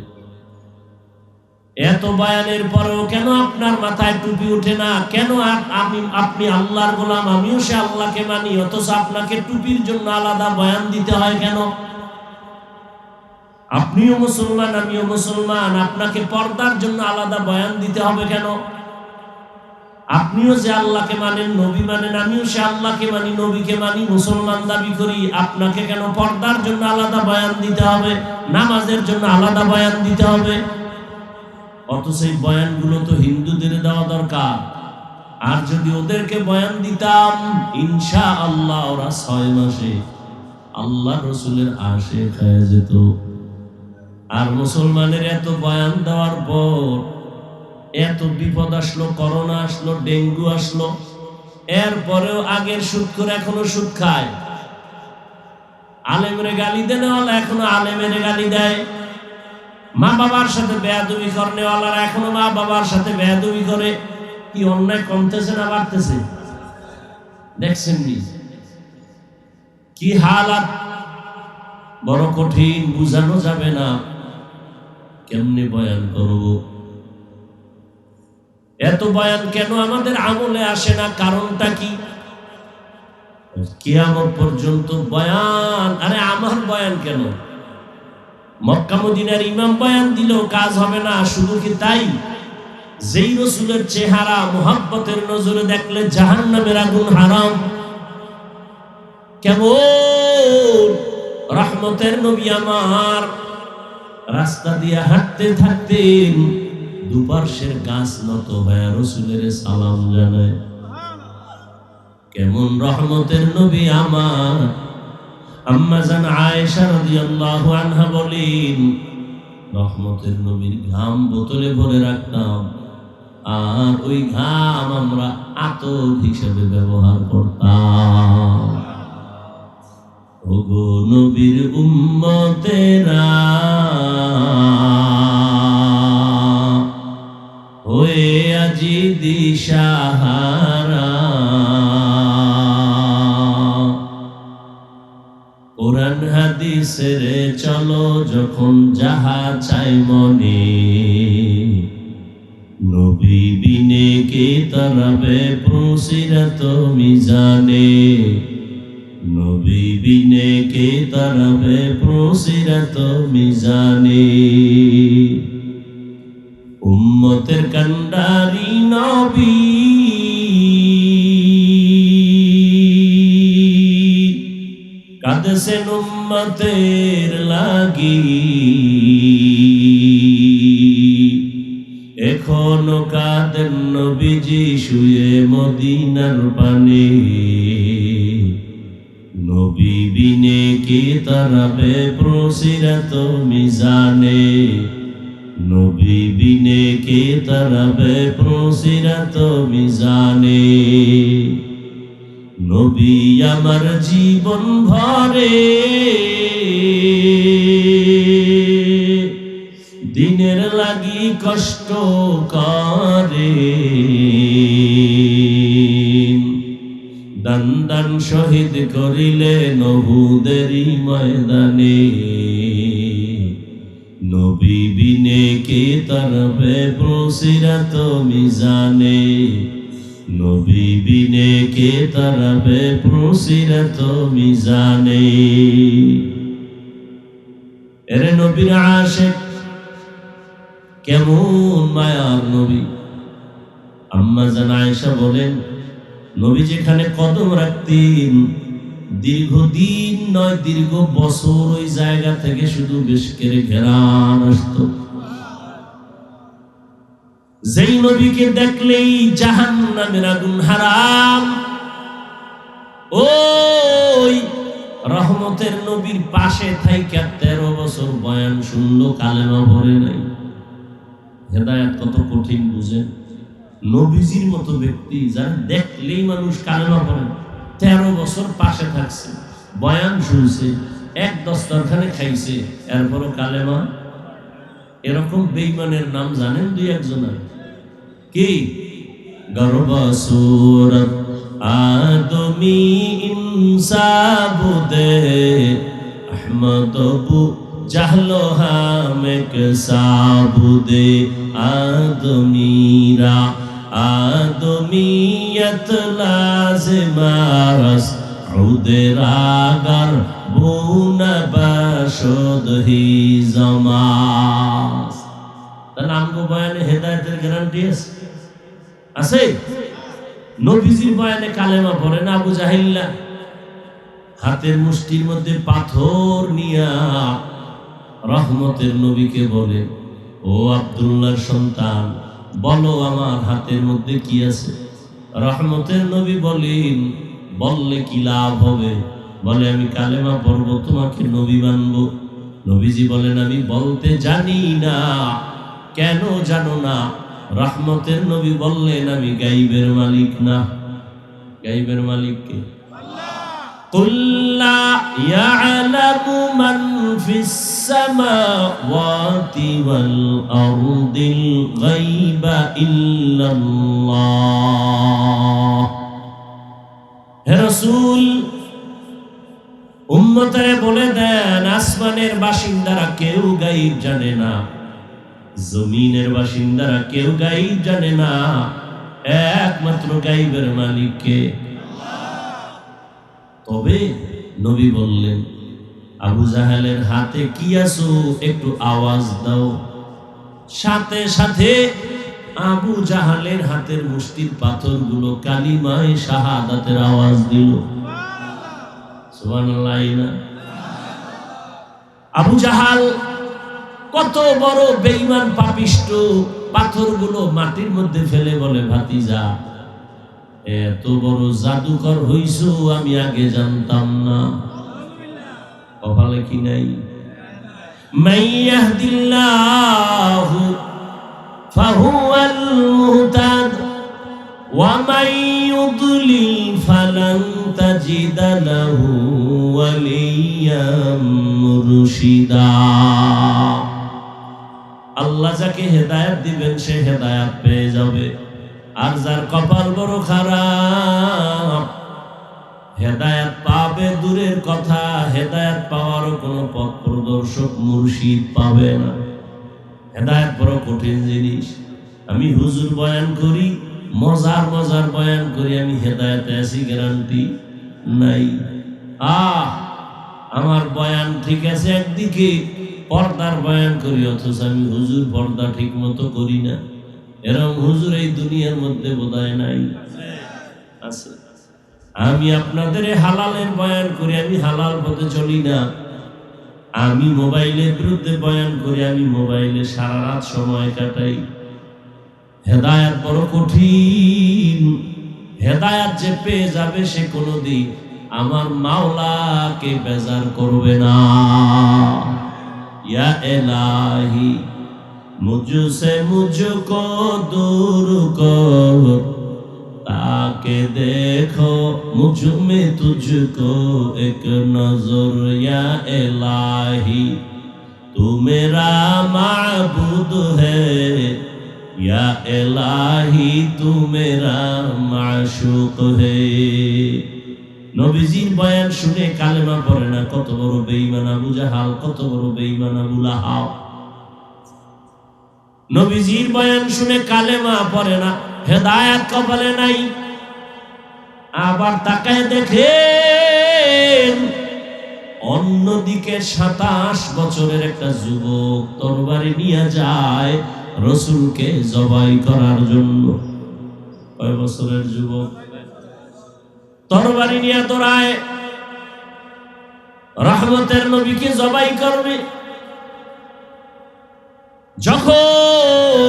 এত বয়ানের পরেও কেন আপনার মাথায় টুপি ওঠে না? কেন আপনি আল্লাহর গোলাম, আমিও সে আল্লাহকে মানি, অথচ আপনাকে টুপির জন্য আলাদা বয়ান দিতে হয় কেন? আপনিও মুসলমান, আমিও মুসলমান, আপনাকে পর্দার জন্য আলাদা বয়ান দিতে হবে কেন? আপনিও যে আল্লাহকে মানেন, নবী মানেন, আমিও সে আল্লাহকে মানি, নবীকে মানি, মুসলমান দাবি করি, আপনাকে কেন পর্দার জন্য আলাদা বয়ান দিতে হবে, নামাজের জন্য আলাদা বয়ান দিতে হবে? অথচ এই বয়ানগুলো তো হিন্দুদের দেওয়া দরকার। আর যদি ওদেরকে বয়ান দিতাম, ইনশাআল্লাহ ওরা 6 মাসে আল্লাহ রসুলের আশিক হয়ে যেত। আর মুসলমানের এত বয়ান দেওয়ার পর এত বিপদ আসলো, করোনা আসলো, ডেঙ্গু আসলো, এরপরেও আগের সুদ করে এখনো সুদ খায়। আলেমের গালি দেওয়ালা এখনো আলেমের গালি দেয়। মা বাবার সাথে বেয়াদবি করনেওয়ালারা এখনো মা বাবার সাথে বেয়াদবি করে। কি অন্যায় কমতেছে না বাড়তেছে? দেখছেন নি কি হালাত? বড় কঠিন, বুঝানো যাবে না। কেমনে বয়ান করব? এত বয়ান কেন আমাদের আমলে আসে না? কারণটা কি? কিয়ামত পর্যন্ত বয়ান। আরে আমার বয়ান কেন? মক্কা মদিনার ইমাম বয়ান দিলেও কাজ হবে না। শুধু কি তাই? যেই রসুলের চেহারা মুহাব্বতের নজরে দেখলে জাহান্নামের আগুন হারাম। কেমন রহমতের নবী আমার রাস্তা দিয়ে হাঁটতে থাকতেন, দুপার্শ্বের গাছ নত হয়ে রসুলের সালাম জানায়। কেমন রহমতের নবী আমার। আম্মা জান আয়েশা রাদিয়াল্লাহু আনহা বলেন, রহমতের নবীর ঘাম বোতলে ভরে রাখতাম, আর ওই ঘাম আমরা আতর হিসেবে ব্যবহার করতাম। ওগো নবীর উম্মতেরা, হয়ে আজি দিশাহারা, কোরআন হাদিসের চলো যখন যাহা চাই মনে, নবী বিনে কে তরবে প্রসিরত মিজানে, নবী বিনে কে তরবে প্রসিরত মিজানে। উম্মতের কান্ডারি নবী, কাঁদছেন উম্মতের লাগি, এখনো কাঁদেন নবীজি শুয়ে মদিনার পানে, নবী বিনে কে তারাবে প্রসিরত মিজানে, নবী বিনে কে তারাবে প্রসিরত মিজানে। নবী আমার জীবন ভরে দিনের লাগি কষ্ট করে, দান দান শহীদ করিলে নহুদেরই ময়দানে, নবী বিনে কে তারবে প্রসিরত মিজানে, নবী বিনে কে তারবে প্রসিরত মিজানে। এরে নবীর আশিক, কেমন মায়ার নবী। আম্মা জান আয়েশা বলেন, নবী যেখানে কদম রাখতেন দীর্ঘদিন নয় দীর্ঘ বছর ওই জায়গা থেকে শুধু মিশকের ঘেরান আসতো। যেই নবীকে দেখলেই জাহান্নামের আগুন হারাম। ওই রহমতের নবীর পাশে থাইকা 13 বছর বয়ান শুনলো, কালেমা পড়ে নাই। হেদায়েত কত কঠিন বুঝেন? নবীজির মতো ব্যক্তি যারা দেখলেই মানুষ কালেমা পড়ে, 13 বছর পাশে থাকছে, বয়ান শুনছে, এক দস্তরখানে খাইছে, এরপরও কালেমা। এরকম বেঈমানের নাম জানেন দুই একজন? কি? গর্বসুরত আদমি ইনসাবুদে আহমদবু জাহলো হামেক সাবুদে আদমিরা আদমিয়ত লাজিমাস উদেরাগার বুনবাশদ হি জমাস। তাহলে আমগো বয়ানে হেদায়েতের গ্যারান্টি আছে? নবীজির বয়ানে কালেমা পড়ে না আবু জাহিল্লা, হাতের মুষ্টির মধ্যে পাথর নিয়া রহমতের নবীকে বলে, ও আব্দুল্লাহর সন্তান, বলো আমার হাতের মধ্যে কি আছে? রহমতের নবী বলেন, বললে কি লাভ হবে? বলে আমি কালেমা পড়বো, তোমাকে নবী মানবো। নবীজি বলেন আমি বলতে জানি না। কেন জানো না? রহমতের নবী বললেন আমি গাইবের মালিক না। গাইবের মালিক কে? কুল লা ইয়ালামু মান ফিস সামাওয়াতি ওয়াল আরদিল গায়বা ইল্লাল্লাহ। হে রাসূল, উম্মতরে বলে দেন আসমানের বাসিন্দারা কেউ গায়ব জানে না, জমিনের বাসিন্দারা কেউ গায়ব জানে না, একমাত্র গায়বের মালিক কে? তবে নবী বললেন আবু জাহেলের হাতে কি আছো একটু আওয়াজ দাও। সাথে সাথে আবু জাহেলের হাতের মুষ্টির পাথরগুলো কালিমায়ে শাহাদাতের আওয়াজ দিল। সুবহানাল্লাহ। না আবু জাহাল কত বড় বেঈমান পাপিষ্ঠ, পাথরগুলো মাটির মধ্যে ফেলে বলে ভাতিজা এত বড় জাদুকর হইছো আমি আগে জানতাম না। কপালে কি নাই? মাইয়াহদিল্লাহু ফাহুয়াল মুহতাদ ওয়া মান ইউদ্লিল ফালান তাজিদা লাহু ওয়ালিয়াম মুরশিদা। আল্লাহ যাকে হেদায়েত দিবেন সে হেদায়েত পেয়ে যাবে, আর যার কপাল বড় খারাপ হেদায়েত পাবে দূরের কথা, হেদায়েত পাওয়ারও কোনো পথ প্রদর্শক মুর্শিদ পাবে না। হেদায়েত বড় কঠিন জিনিস। আমি হুজুর বয়ান করি, মজার মজার বয়ান করি, আমি হেদায়েতে আছি গ্যারান্টি নাই। আমার বয়ান ঠিক আছে একদিকে, পর্দার বয়ান করি, অথচ আমি হুজুর পর্দা ঠিক মতো করি না। এরকম হুজুর এই দুনিয়ার মধ্যে বোধহয় নাই। আছে। আমি আপনাদের হালালের বয়ান করি, আমি হালাল পথে চলি না। আমি মোবাইলের বিরুদ্ধে বয়ান করি, আমি মোবাইলে সারা রাত সময় কাটাই। হেদায়েত বড় কঠিন। হেদায়েত যে পেয়ে যাবে সে কোনোদিন আমার মাওলাকে বেজার করবে না। या इलाही मुझसे मुझको दूर कर, ताके देखो मुझ में तुझको एक नजर। या इलाही तू मेरा माबूद है, या इलाही तू मेरा माशूक है। নবীজির বয়ান শুনে কালেমা পড়ে না, কত বড় বেঈমান আবু জাহাল, কত বড় বেঈমান আবু লাহাব। নবীজির বয়ান শুনে কালেমা পড়ে না, হেদায়েত কপালে নাই। আবার তাকায় দেখেন অন্যদিকে 27 বছরের একটা যুবক তরবারি নিয়ে যায় রাসূলকে জবাই করার জন্য। কয় বছরের যুবক? তরবারি নিয়ে দৌড়ায়, রহমতের নবীকে জবাই করবে। যখন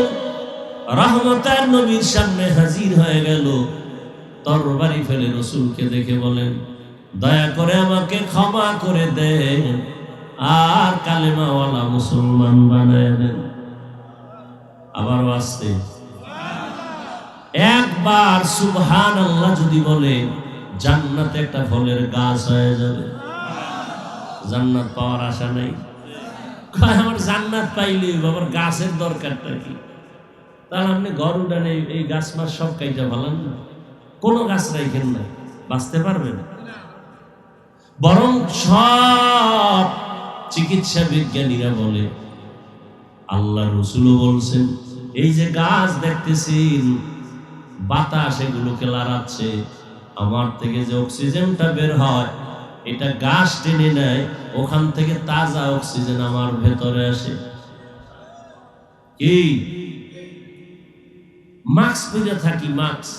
রহমতের নবীর সামনে হাজির হয়ে গেল, তরবারি ফেলে রাসূলকে দেখে বলেন, দয়া করে আমাকে ক্ষমা করে দেন আর কালেমাওয়ালা মুসলমান বানায় দেন। আবার আসতে একবার সুবহানাল্লাহ যদি বলে, জান্নাতে একটা ফলের গাছ হয়ে যাবে। জান্নাত পাওয়ার আশা নাই? আমার জান্নাত পাইলে বাবার গাছের দরকারটা কি? তাহলে আপনি ঘর উঠান, এই গাছ মাছ সব কাইটা ভালান না, কোনো গাছ রাইখেন না, বাঁচতে পারবেন? বরং সব চিকিৎসা বিজ্ঞানীরা বলে, আল্লাহ রসুলও বলছেন, এই যে গাছ দেখতেছেন, বাতাস এগুলোকে লড়াচ্ছে, আমার থেকে যে অক্সিজেনটা বের হয় এটা গাছ টেনে নেয়, ওখান থেকে তাজা অক্সিজেন আমার ভেতরে আসে। এই মাস্ক পরে থাকি, মাস্ক,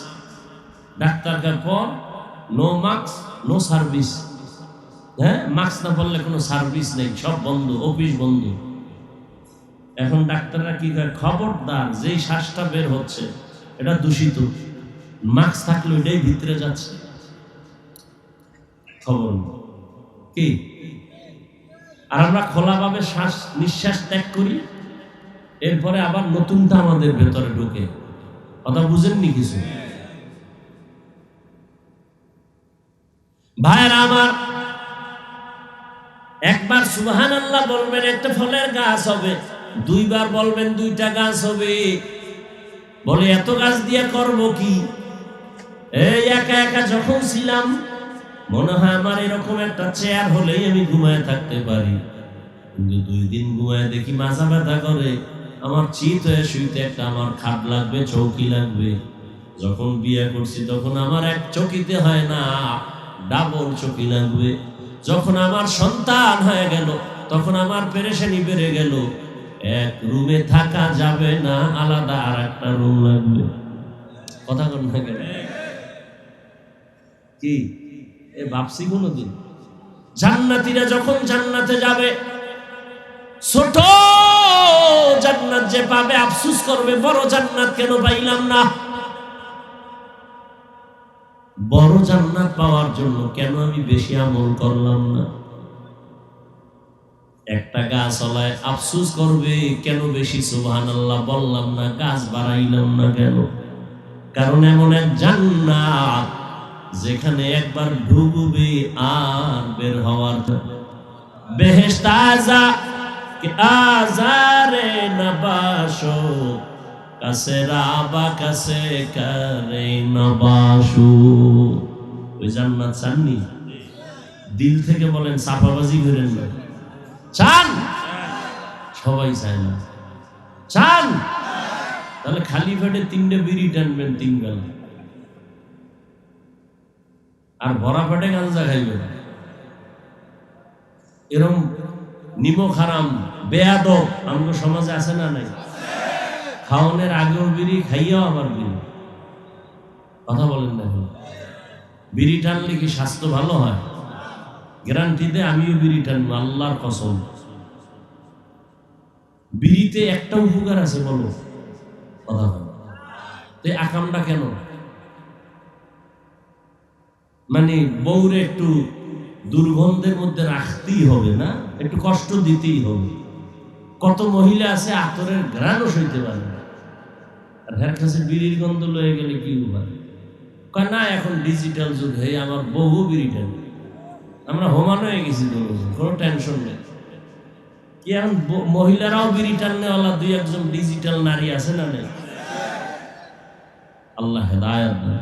ডাক্তারকে পর নো মাস্ক নো সার্ভিস। হ্যাঁ, মাস্ক না পড়লে কোনো সার্ভিস নেই, সব বন্ধ, অফিস বন্ধ। এখন ডাক্তাররা কি করে, খবরদার যেই শ্বাসটা বের হচ্ছে এটা দূষিত, মাস্ক থাকলে ওইটাই ভিতরে যাচ্ছে, খবর কি? আর আমরা খোলাভাবে শ্বাস নিঃশ্বাস ত্যাগ করি, এরপরে আবার নতুনটা আমাদের ভেতরে ঢোকে। কথা বুঝেননি কিছু? ভাইরা আমার, একবার সুবহানাল্লাহ বলবেন একটা ফলের গাছ হবে, দুইবার বলবেন দুইটা গাছ হবে। বলে এত গাছ দিয়ে করব কি? এই একা একা যখন ছিলাম মনে হয় আমার এরকম একটা চেয়ার হলেই আমি ঘুমায় থাকতে পারি, কিন্তু 2 দিন ঘুমায় দেখি মাথা ব্যথা করে, আমার চিত হয়ে শুইতে একটা আমার খাট লাগবে, চৌকি লাগবে। যখন বিয়ে করছি তখন আমার এক চৌকিতে হয় না, ডাবল চৌকি লাগবে। যখন আমার সন্তান হয়ে গেল তখন আমার পেরেশানি বেড়ে গেল, এক রুমে থাকা যাবে না, আলাদা আর একটা রুম লাগবে। কথা বল না কেন? কি এ ভাবছি কোনদিন? জান্নাতীরা যখন জান্নাতে যাবে, ছোট জান্নাত যে পাবে আফসোস করবে, বড় জান্নাত কেন পাইলাম না? বড় জান্নাত পাওয়ার জন্য কেন আমি বেশি আমল করলাম না? একটা গাছ হলায় আফসোস করবে, কেন বেশি সুবহানাল্লাহ বললাম না, গাছ বাড়াইলাম না কেন? কারণ এমন এক জান্নাত যেখানে একবার ঢুকবে আর বের হওয়ার বেহেশত আযা কে আজারে নবাশো কাছে রাবা কাছে করে নবাশু। ওই জান্নাত চাননি? দিল থেকে বলেন, সাফাবাজি করেন না। চান? সবাই চায় না। চান? তাহলে খালি পেটে 3টে বিড়ি টানবেন 3 বেলা, আর ভরা পেটে গাঁজা খাইবেন। এরকম নিমক হারাম বেয়াদব আমাদের সমাজে আছে না নাই? খাওয়ানোর আগেও বিড়ি, খাইয়াও আবার বিড়ি। কথা বলেন না? বিড়ি টানলে কি স্বাস্থ্য ভালো হয়? গ্যারান্টি দে, আমিও বিড়ি টানবো, আল্লাহর কসম। বিড়িতে একটা উপকার আছে, বলো। কথা বল। তো আকামটা কেন? মানে বউরে একটু দুর্গন্ধের মধ্যে রাখতেই হবে না, একটু কষ্ট দিতেই হবে। কত মহিলা আছে আতরের ঘ্রাণও সইতে পারে না, আর হ্যার কাছে বিড়ির গন্ধ লয়ে গেলে কি উপায়? কয় না, এখন ডিজিটাল যুগ, হয়ে আমার বহু বিড়ি টানে, আমরা হোমান হয়ে গেছি, কোনো টেনশন নেই। কি এখন মহিলারাও বিড়ি টাননেওয়ালা 2-1 ডিজিটাল নারী আছে না নেই? আল্লাহ হেদায়েত দেন।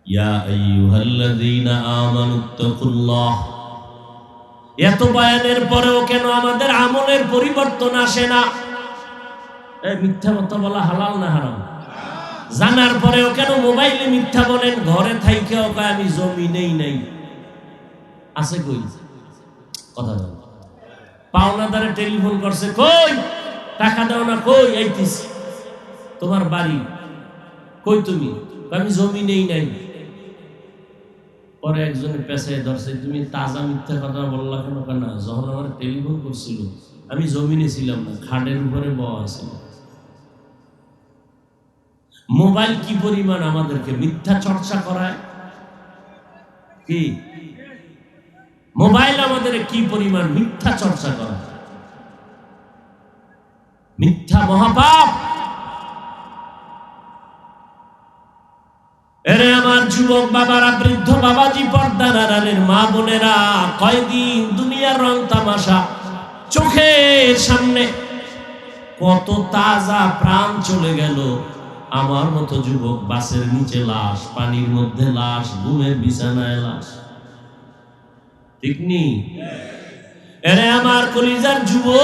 ইয়া আইয়ুহাল্লাযীনা আমানুত্তাকুল্লাহ। এত বয়ানের পরেও কেন আমাদের আমলের পরিবর্তন আসে না? এই মিথ্যা কথা বলা হালাল না হারাম? জানার পরেও কেন মোবাইলে মিথ্যা বলেন? ঘরে থাইকেও কয় আমি জমি নেই নাই। আছে কই? কথা বল। পাওনাদারে টেলিফোন করছে, কই টাকা দাও না, কই আইতিস। তোমার বাড়ি কই? তুমি আমি জমি নেই নাই। পরে একজনে পেছায় ধরছে, তুমি তাজা মিথ্যা কথা বললা কেন? কেন যখন আমার টেলিফোন করছিল আমি জমিনে ছিলাম না, খাটের উপরে বওয়া ছিল। মোবাইল কি পরিমাণ আমাদেরকে মিথ্যা চর্চা করায়, কি মোবাইল আমাদের কি পরিমাণ মিথ্যা চর্চা করায়। মিথ্যা মহাপাপ। এরে আমার যুবক বাবারা, বৃদ্ধ বাবাজি, পর্দার আড়ালের মা বোনেরা, কয়দিন দুনিয়ার রং তামাশা চোখের সামনে, কত তাজা প্রাণ চলে গেল। আমার মতো যুবক বাসের নিচে লাশ, পানির মধ্যে লাশ, ঘুমের বিছানায় লাশ, ঠিক নেই? এরে আমার কলিজার যুবক,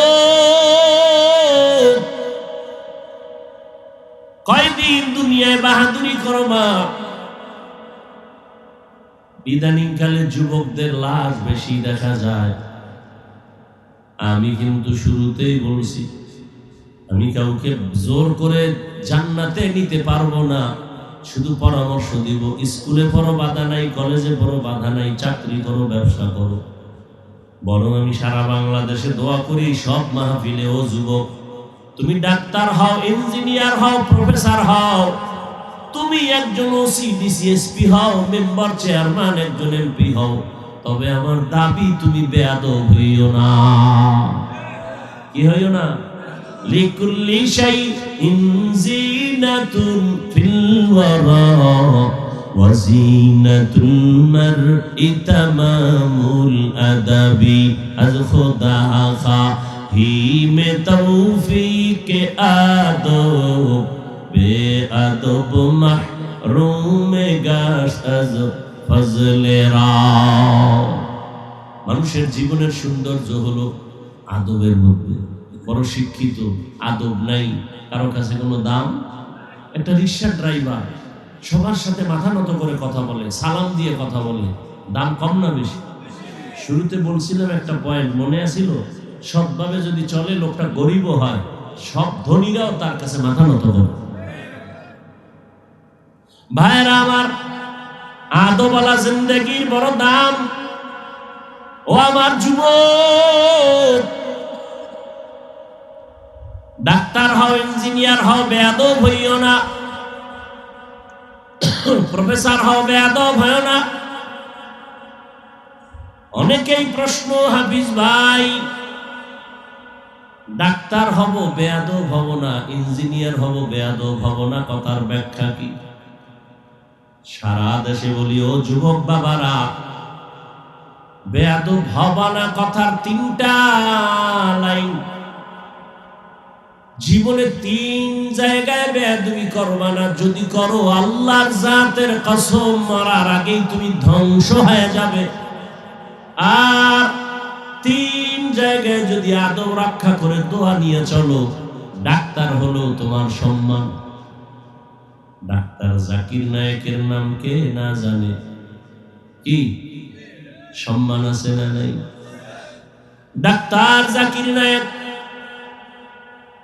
কয়দিন দুনিয়ায় বাহাদুরি করো মা। ইদানিং কালে যুবকদের লাশ বেশি দেখা যায়। আমি কিন্তু শুরুতেই বলছি, আমি কাউকে জোর করে জান্নাতে নিতে পারবো না, শুধু পরামর্শ দিব। স্কুলে পড়ো বাধা নাই, কলেজে পড়ো বাধা নাই, চাকরি করো, ব্যবসা করো। বরং আমি সারা বাংলাদেশে দোয়া করি সব মাহফিলে, ও যুবক, তুমি ডাক্তার হও, ইঞ্জিনিয়ার হও, প্রফেসর হও, তুমি একজন ওসি, ডিসিএসপি হও, মেম্বার, চেয়ারম্যান, একজন এমপি হও, তবে আমার দাবি তুমি বেয়াদব হইও না। কি হইও না? লিকুল্লি শাইইন জিনাতুন ফিল ওয়ারা ওয়া জিনাতুল মারই তামামুল আদাবি। আজ খোদা খাহি মে তৌফিক আদব, বেআদব মাহরুম গাশত আজ ফজলে রা। মানুষের জীবনের সৌন্দর্য হলো আদবের মধ্যে। বড় শিক্ষিত, আদব নাই, কারো কাছে কোনো দাম। একটা রিক্সা ড্রাইভার সবার সাথে মাথা নত করে কথা বলে, সালাম দিয়ে কথা বলে, দাম কম না বেশি? শুরুতে বলছিলাম একটা পয়েন্ট, মনে আছিল? সৎভাবে যদি চলে, লোকটা গরিবও হয়, সব ধনীরাও তার কাছে মাথা নত করে। ভাইরা আমার, আদবওয়ালা জিন্দেগির বড় দাম। ও আমার যুবক, ডাক্তার হও, ইঞ্জিনিয়ার হও, বেয়াদব হইও না। প্রফেসর হও, বেয়াদব হইও না। অনেকেই প্রশ্ন, হাফিজ ভাই, ডাক্তার হব বেয়াদব হব না, ইঞ্জিনিয়ার হব বেয়াদব হব না, কথার ব্যাখ্যা কি? সারা দেশে বলি, ও যুবক বাবারা, বেয়াদব হবা না কথার তিনটা লাইন। জীবনে তিন জায়গায় বেয়াদবি করবা না, যদি করো আল্লাহর জাতের কসম, মরার আগেই তুমি ধ্বংস হয়ে যাবে। আর তিন জায়গায় যদি আদব রক্ষা করে দোয়া নিয়ে চলো, ডাক্তার হলো তোমার সম্মান। ডাক্তার জাকির নায়েকের নাম কে না জানে? কি সম্মান আছে না নাই? ডাক্তার জাকির নায়েক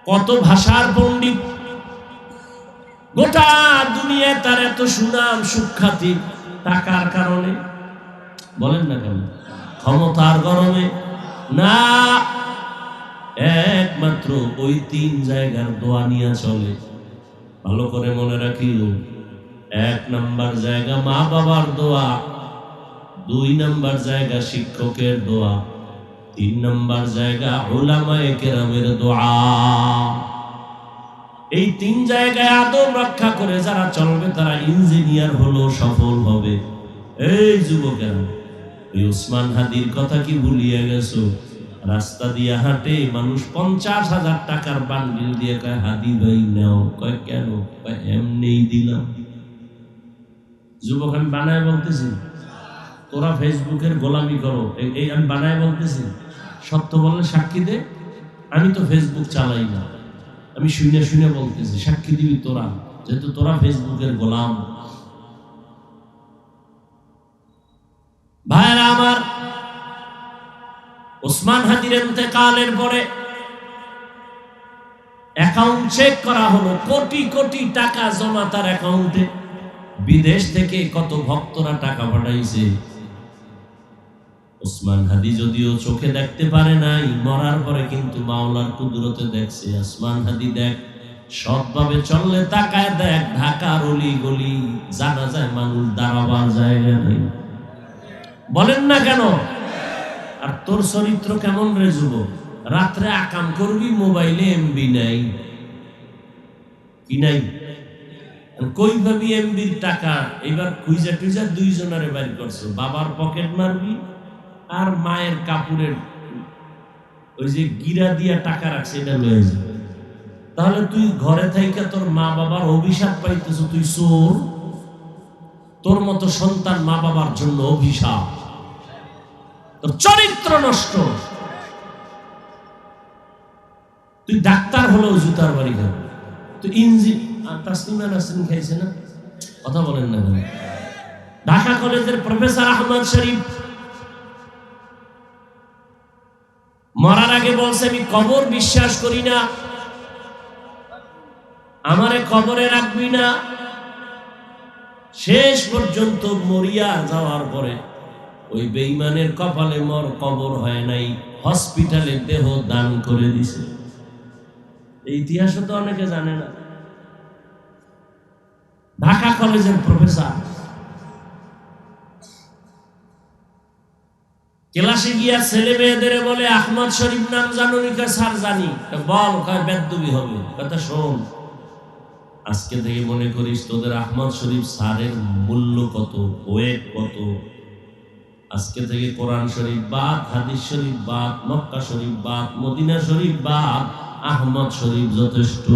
কত ভাষার পণ্ডিত, গোটা দুনিয়ায় তার এত সুনাম সুখ্যাতি, টাকার কারণে? বলেন না কেন? ক্ষমতার গরমে না, একমাত্র ওই তিন জায়গার দোয়া নিয়ে চলে। ভালো করে মনে রাখিও, 1 নাম্বার জায়গা মা বাবার দোয়া, 2 নাম্বার জায়গা শিক্ষকের দোয়া, 3 নাম্বার জায়গা উলামায়ে কেরামের দোয়া। এই 3 জায়গায় আদব রক্ষা করে যারা চলবে, তারা ইঞ্জিনিয়ার হলো সফল হবে। এই যুবকেরা, ওই ওসমান হাদির কথা কি ভুলিয়ে গেছো? রাস্তা দিয়ে হাঁটে মানুষ 50,000 টাকার বান্ডিল দিয়ে কয়, হাদি ভাই নাও। কয় কেন? কয় এমনিই দিলাম। যুবক, আমি বানায় বলতেছি, তোরা ফেসবুকের গোলামি করো, এই আমি বানায় বলতেছি। সত্য বললে সাক্ষী দে। আমি তো ফেসবুক চালাই না, আমি শুনে শুনে বলতেছি, সাক্ষী দিবি তোরা, যেহেতু তোরা ফেসবুকের গোলাম। ভাইরা আমার, ওসমান হাদির ইন্তেকালের পরে অ্যাকাউন্ট চেক করা হলো, কোটি কোটি টাকা জমা তার অ্যাকাউন্টে। বিদেশ থেকে কত ভক্তরা টাকা পাঠাইছে। ওসমান হাদি যদিও চোখে দেখতে পারে নাই, মরার পরে কিন্তু মাওলার কুদরতে দেখছে। ওসমান হাদি দেখ, সৎভাবে চললে তাকায় দেখ, ঢাকার অলি গলি জানাজায় মানুষ দাঁড়াবার জায়গা নেই। বলেন না কেন? আর তোর চরিত্র কেমন রে যুবক? রাত্রে আকাম করবি, মোবাইলে এমবি নাই, কি নাই? কই ভাবি এমবির টাকা? এবার খুঁজা টুইজা দুইজনারে বাইর করছো। বাবার পকেট মারবি আর মায়ের কাপড়ের ওই যে গিরা দিয়া টাকা রাখছে, এটা লয়ে যাবে। তাহলে তুই ঘরে থাইকা তোর মা বাবার অভিশাপ পাইতেছ, তুই চোর। তোর মতো সন্তান মা বাবার জন্য অভিশাপ, তোর চরিত্র নষ্ট। তুই ডাক্তার হলেও জুতার বাড়ি খাবি। তুই তাসলিমা নাসরিন খাইছে না? কথা বলেন না কেন? ঢাকা কলেজের প্রফেসর আহমদ শরীফ মরার আগে বলছে, আমি কবর বিশ্বাস করি না, আমারে কবরে রাখবি না। শেষ পর্যন্ত মরিয়া যাওয়ার পরে ওই বেঈমানের কপালে মর কবর হয় নাই, হসপিটালে দেহ দান করে দিছে। এই ইতিহাসও তো অনেকে জানে না। ঢাকা কলেজের প্রফেসর ক্লাসে গিয়া ছেলে মেয়েদের বলে, আহমদ শরীফ নাম জানো? স্যার জানি। বল। কয় বেদ্যবি হবে। কথা শোন, আজকে থেকে মনে করিস তোদের আহমদ শরীফ স্যারের মূল্য কত, ওয়েট কত। আজকে থেকে কোরআন শরীফ বাদ, হাদিস শরীফ বাদ, মক্কা শরীফ বাদ, মদিনা শরীফ বাদ, আহমদ শরীফ যথেষ্ট।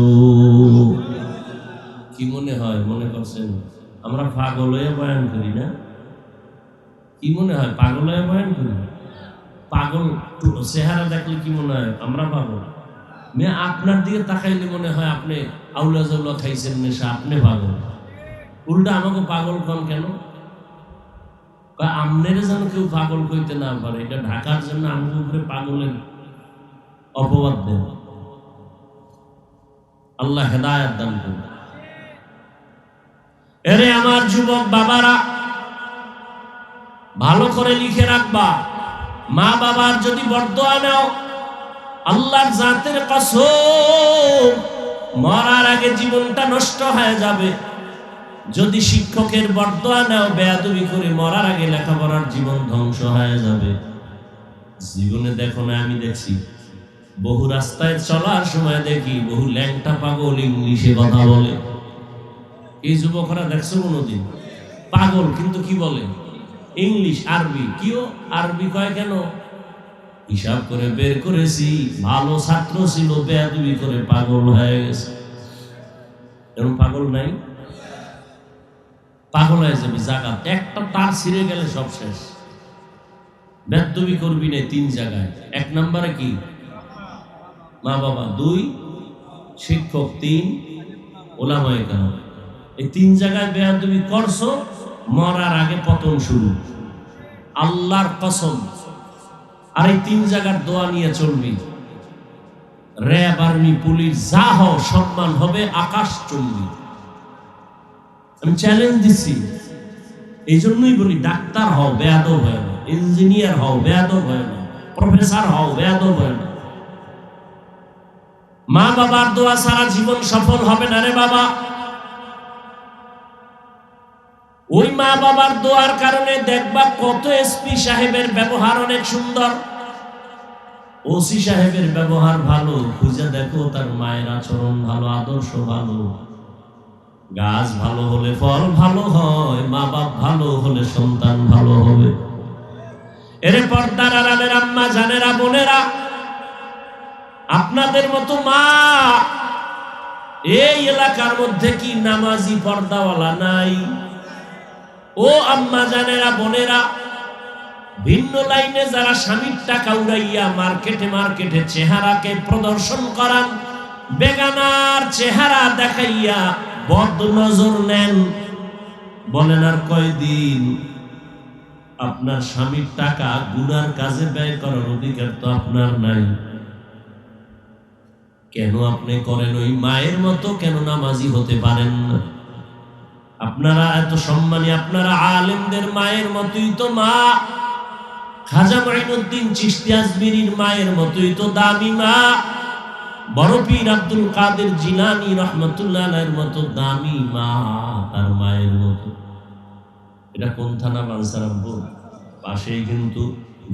কি মনে হয়? মনে করছেন আমরা পাগল হয়ে বয়ান করি না? কি মনে হয় পাগল হয়ে বয়ান করি? পাগল চেহারা দেখলে কি মনে হয় আমরা পাগল? মেয়ে আপনার দিকে তাকাইলে মনে হয় আপনি আউলা জাউলা খাইছেন নেশা, আপনি পাগল। উল্টা আমাকে পাগল কন কেন? আমনের যেন কেউ পাগল কইতে না পারে, এটা ঢাকার জন্য আমাকে উপরে পাগলের অপবাদ দেন। আল্লাহ হেদায়েত দান করুন। এরে আমার যুবক বাবারা, ভালো করে লিখে রাখবা, মা বাবার যদি বরদোয়া নাও, আল্লাহর জাতের কসম, মরার আগে জীবনটা নষ্ট হয়ে যাবে। যদি শিক্ষকের বরদোয়া নাও, বেয়াদবি করে মরার আগে লেখাপড়ার জীবন ধ্বংস হয়ে যাবে। জীবনে দেখো না, আমি দেখছি বহু রাস্তায় চলার সময় দেখি বহু ল্যাংটা পাগল ইংলিশে কথা বলে। এই যুবকরা দেখছো কোনোদিন? পাগল কিন্তু কি বলে? ইংলিশ, আরবি। কিও আরবি কয় কেন? হিসাব করে বের করেছি, ভালো ছাত্র ছিল, বেয়াদবি করে পাগল হয়ে গেছে। এরকম পাগল নাই? পাগল হয়ে যাবি জায়গা একটা তার ছিঁড়ে গেলে সব শেষ। বেয়াদবি করবি না তিন জায়গায়। এক নম্বরে কি? মা বাবা। 2 শিক্ষক। 3 ওলামায়ে কেরাম। এই 3 জায়গায় বেয়াদবি করছো, মরার আগে পতন শুরু, আল্লাহর কসম। আর এই 3 জায়গার দোয়া নিয়ে চলবি। র্যাব, আর্মি, পুলিশ যা হও, সম্মান হবে আকাশ চুম্বি। আমি চ্যালেঞ্জ দিচ্ছি। এই জন্যই বলি, ডাক্তার হও, বেয়াদব হয় না। ইঞ্জিনিয়ার হও, বেয়াদব হয় না। প্রফেসর হও, বেয়াদব হয় না। মা বাবার দোয়া সারা জীবন সফল হবে না রে বাবা। ওই মা বাবার দোয়ার কারণে দেখবা কত এসপি সাহেবের ব্যবহার অনেক সুন্দর, ওসি সাহেবের ব্যবহার ভালো। খুঁজে দেখো তার মায়ের আচরণ ভালো, আদর্শ ভালো। গাছ ভালো হলে ফল ভালো হয়, মা বাপ ভালো হলে সন্তান ভালো হবে। এরে পর্দার আড়ালের আম্মা জানেরা, বোনেরা, আপনাদের মতো মা এই এলাকার মধ্যে কি নামাজি পর্দাওয়ালা নাই? ও আম্মা জানেরা, বোনেরা, ভিন্ন লাইনে যারা স্বামীর টাকা উড়াইয়া মার্কেটে চেহারাকে প্রদর্শন করান, বেগানার চেহারা দেখাইয়া বদ নজর নেন, বলেন আর কয়দিন? আপনার স্বামীর টাকা গুনার কাজে ব্যয় করার অধিকার তো আপনার নাই। কেন আপনি করেন? ওই মায়ের মতো কেন নামাজি হতে পারেন না? আপনারা এত সম্মানী, আপনারা আলেমদের মায়ের মতোই তো মা। খাজা মাইনুদ্দিন চিশতি আজমিরির মায়ের মতোই তো দামি মা। বড় পীর আব্দুল কাদের জিলানী রহমতুল্লাহ আলাইহির মতো দামি মা, তার মায়ের মতো। এটা কোন থানা? বাঞ্ছারামপুর। পাশেই কিন্তু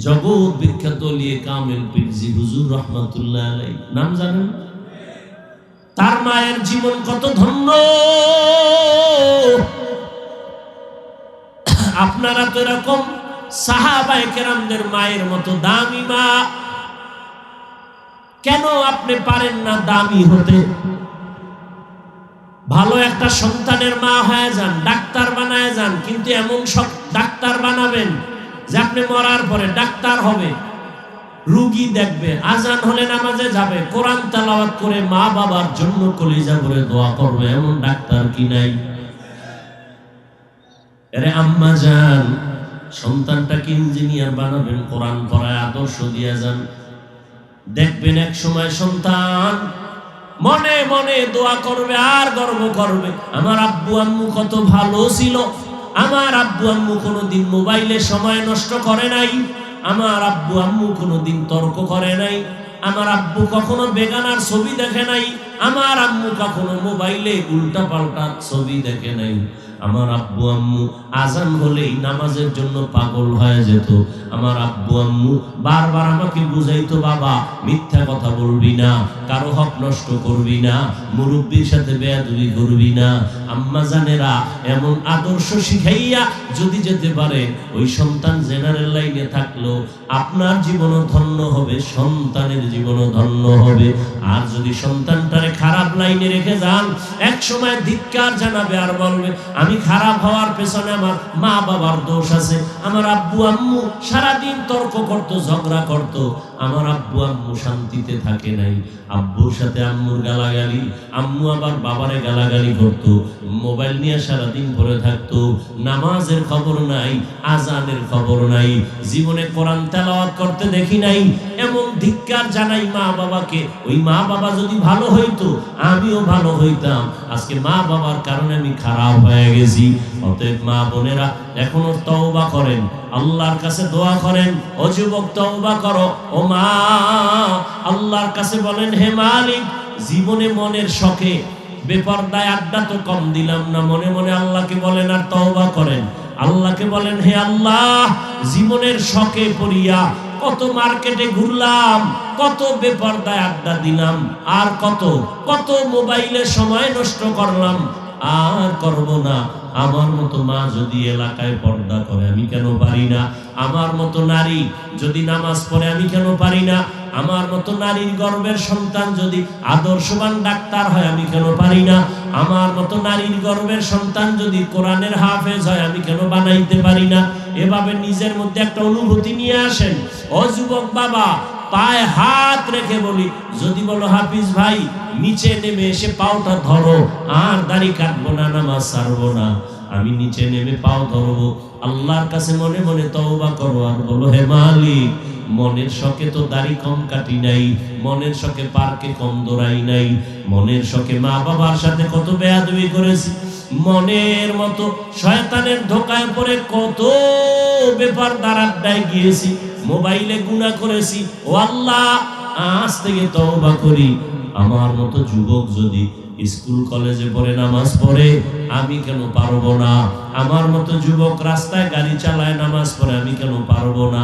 জগৎ বিখ্যাত লিয়ে কামেল পীরজি হুজুর রহমতুল্লাহ আলাইহি, নাম জানেন? তার মায়ের জীবন কত ধন্য। আপনারা তো এরকম সাহাবায়ে কেরামদের মায়ের মতো দামি মা, কেন আপনি পারেন না দামি হতে? ভালো একটা সন্তানের মা হয়ে যান, ডাক্তার বানায় যান, কিন্তু এমন সব ডাক্তার বানাবেন যে আপনি মরার পরে ডাক্তার হবে, রোগী দেখবে, আজান হলে নামাজে যাবে, কোরআন তেলাওয়াত করে মা বাবার জন্য কলিজা ভরে দোয়া করবে, এমন ডাক্তার কি নাই? আরে আম্মা জান, সন্তানটাকে ইঞ্জিনিয়ার বানাবেন, কোরআন পড়ায় আদর্শ দিয়ে যান, দেখবেন এক সময় সন্তান মনে মনে দোয়া করবে আর গর্ব করবে, আমার আব্বু আম্মু কত ভালো ছিল, আমার আব্বু আম্মু কোনোদিন মোবাইলে সময় নষ্ট করে নাই, আমার আব্বু আম্মু কোনোদিন তর্ক করে নাই, আমার আব্বু কখনো বেগানার ছবি দেখে নাই, আমার আম্মু কখনো মোবাইলে উল্টা পাল্টা ছবি দেখে নাই, আমার আব্বু আম্মু আজান হলেই নামাজের জন্য পাগল হয়ে যেত, আমার আব্বু আম্মু বারবার আমাকে বুঝাইতো, বাবা মিথ্যা কথা বলবি না, কারো হক নষ্ট করবি না, মুরব্বির সাথে বেয়াদবি করবি না। আম্মা জানেরা এমন আদর্শ শিখাইয়া যদি যেতে পারে, ওই সন্তান জেনারেল লাইনে থাকলো আপনার জীবনও ধন্য হবে, সন্তানের জীবনও ধন্য হবে। আর যদি সন্তানটারে খারাপ লাইনে রেখে যান, এক সময় ধিক্কার জানাবে আর বলবে, আমি খারাপ হওয়ার পেছনে আমার মা বাবার দোষ আছে, আমার আব্বু আম্মু সারাদিন তর্ক করত, ঝগড়া করত, আমার আব্বু আম্মু শান্তিতে থাকে নাই, আব্বুর সাথে আম্মুর গালাগালি, আম্মু আবার বাবারে গালাগালি করত, মোবাইল নিয়ে সারাদিন পড়ে থাকতো, নামাজের খবর নাই, আজানের খবর নাই, জীবনে কোরআন তেলাওয়াত করতে দেখি নাই, এমন ধিক্কার জানাই মা বাবাকে। ওই মা বাবা যদি ভালো হইতো আমিও ভালো হইতাম, আজকে মা বাবার কারণে আমি খারাপ হয়ে গেছি। অতএব মা বোনেরা এখনো তওবা করেন, আল্লাহর কাছে দোয়া করেন। ও যুবক তওবা করো, ও মা আল্লাহর কাছে বলেন, হে মালিক, জীবনে মনের শখে বেপরদায় আড্ডা তো কম দিলাম না, মনে মনে আল্লাহকে বলেন আর তওবা করেন। আল্লাহকে বলেন, হে আল্লাহ, জীবনের শখে পড়িয়া কত মার্কেটে ঘুরলাম, কত বেপরদায় আড্ডা দিলাম, আর কত কত মোবাইলে সময় নষ্ট করলাম, আর করব না। আমার মতো মা যদি এলাকায় পর্দা করে আমি কেন পারি না? আমার মতো নারী যদি নামাজ পড়ে আমি কেন পারি না? আমার মতো নারীর গর্ভের সন্তান যদি আদর্শবান ডাক্তার হয় আমি কেন পারি না? আমার মতো নারীর গর্ভের সন্তান যদি কোরআনের হাফেজ হয় আমি কেন বানাইতে পারি না? এভাবে নিজের মধ্যে একটা অনুভূতি নিয়ে আসেন। ও যুবক বাবা, পায়ে হাত রেখে বলি, যদি বলো হাফিজ ভাই নিচে নেমে এসে পাওটা ধরো, আর দাড়ি কাটবো না, নামাজ ছাড়বো না, আমি নিচে নেমে পাও ধরবো, আল্লাহর কাছে মনে মনে তওবা করো আর বলো, হে মালিক, মনের শখে তো দাড়ি কম কাটি নাই, মনের শখে পার্কে কম দৌড়াই নাই, মনের শখে মা বাবার সাথে কত বেয়াদবি করেছি, মনের মতো শয়তানের ধোকায় পড়ে কত ব্যাপার দাঁড়ায় গিয়েছি, মোবাইলে গুনাহ করেছি। ও আল্লাহ, আজ থেকে তওবা করি। আমার মতো যুবক যদি স্কুল কলেজে পড়ে নামাজ পড়ে আমি কেন পারবো না? আমার মতো যুবক রাস্তায় গাড়ি চালায় নামাজ পড়ে আমি কেন পারবো না?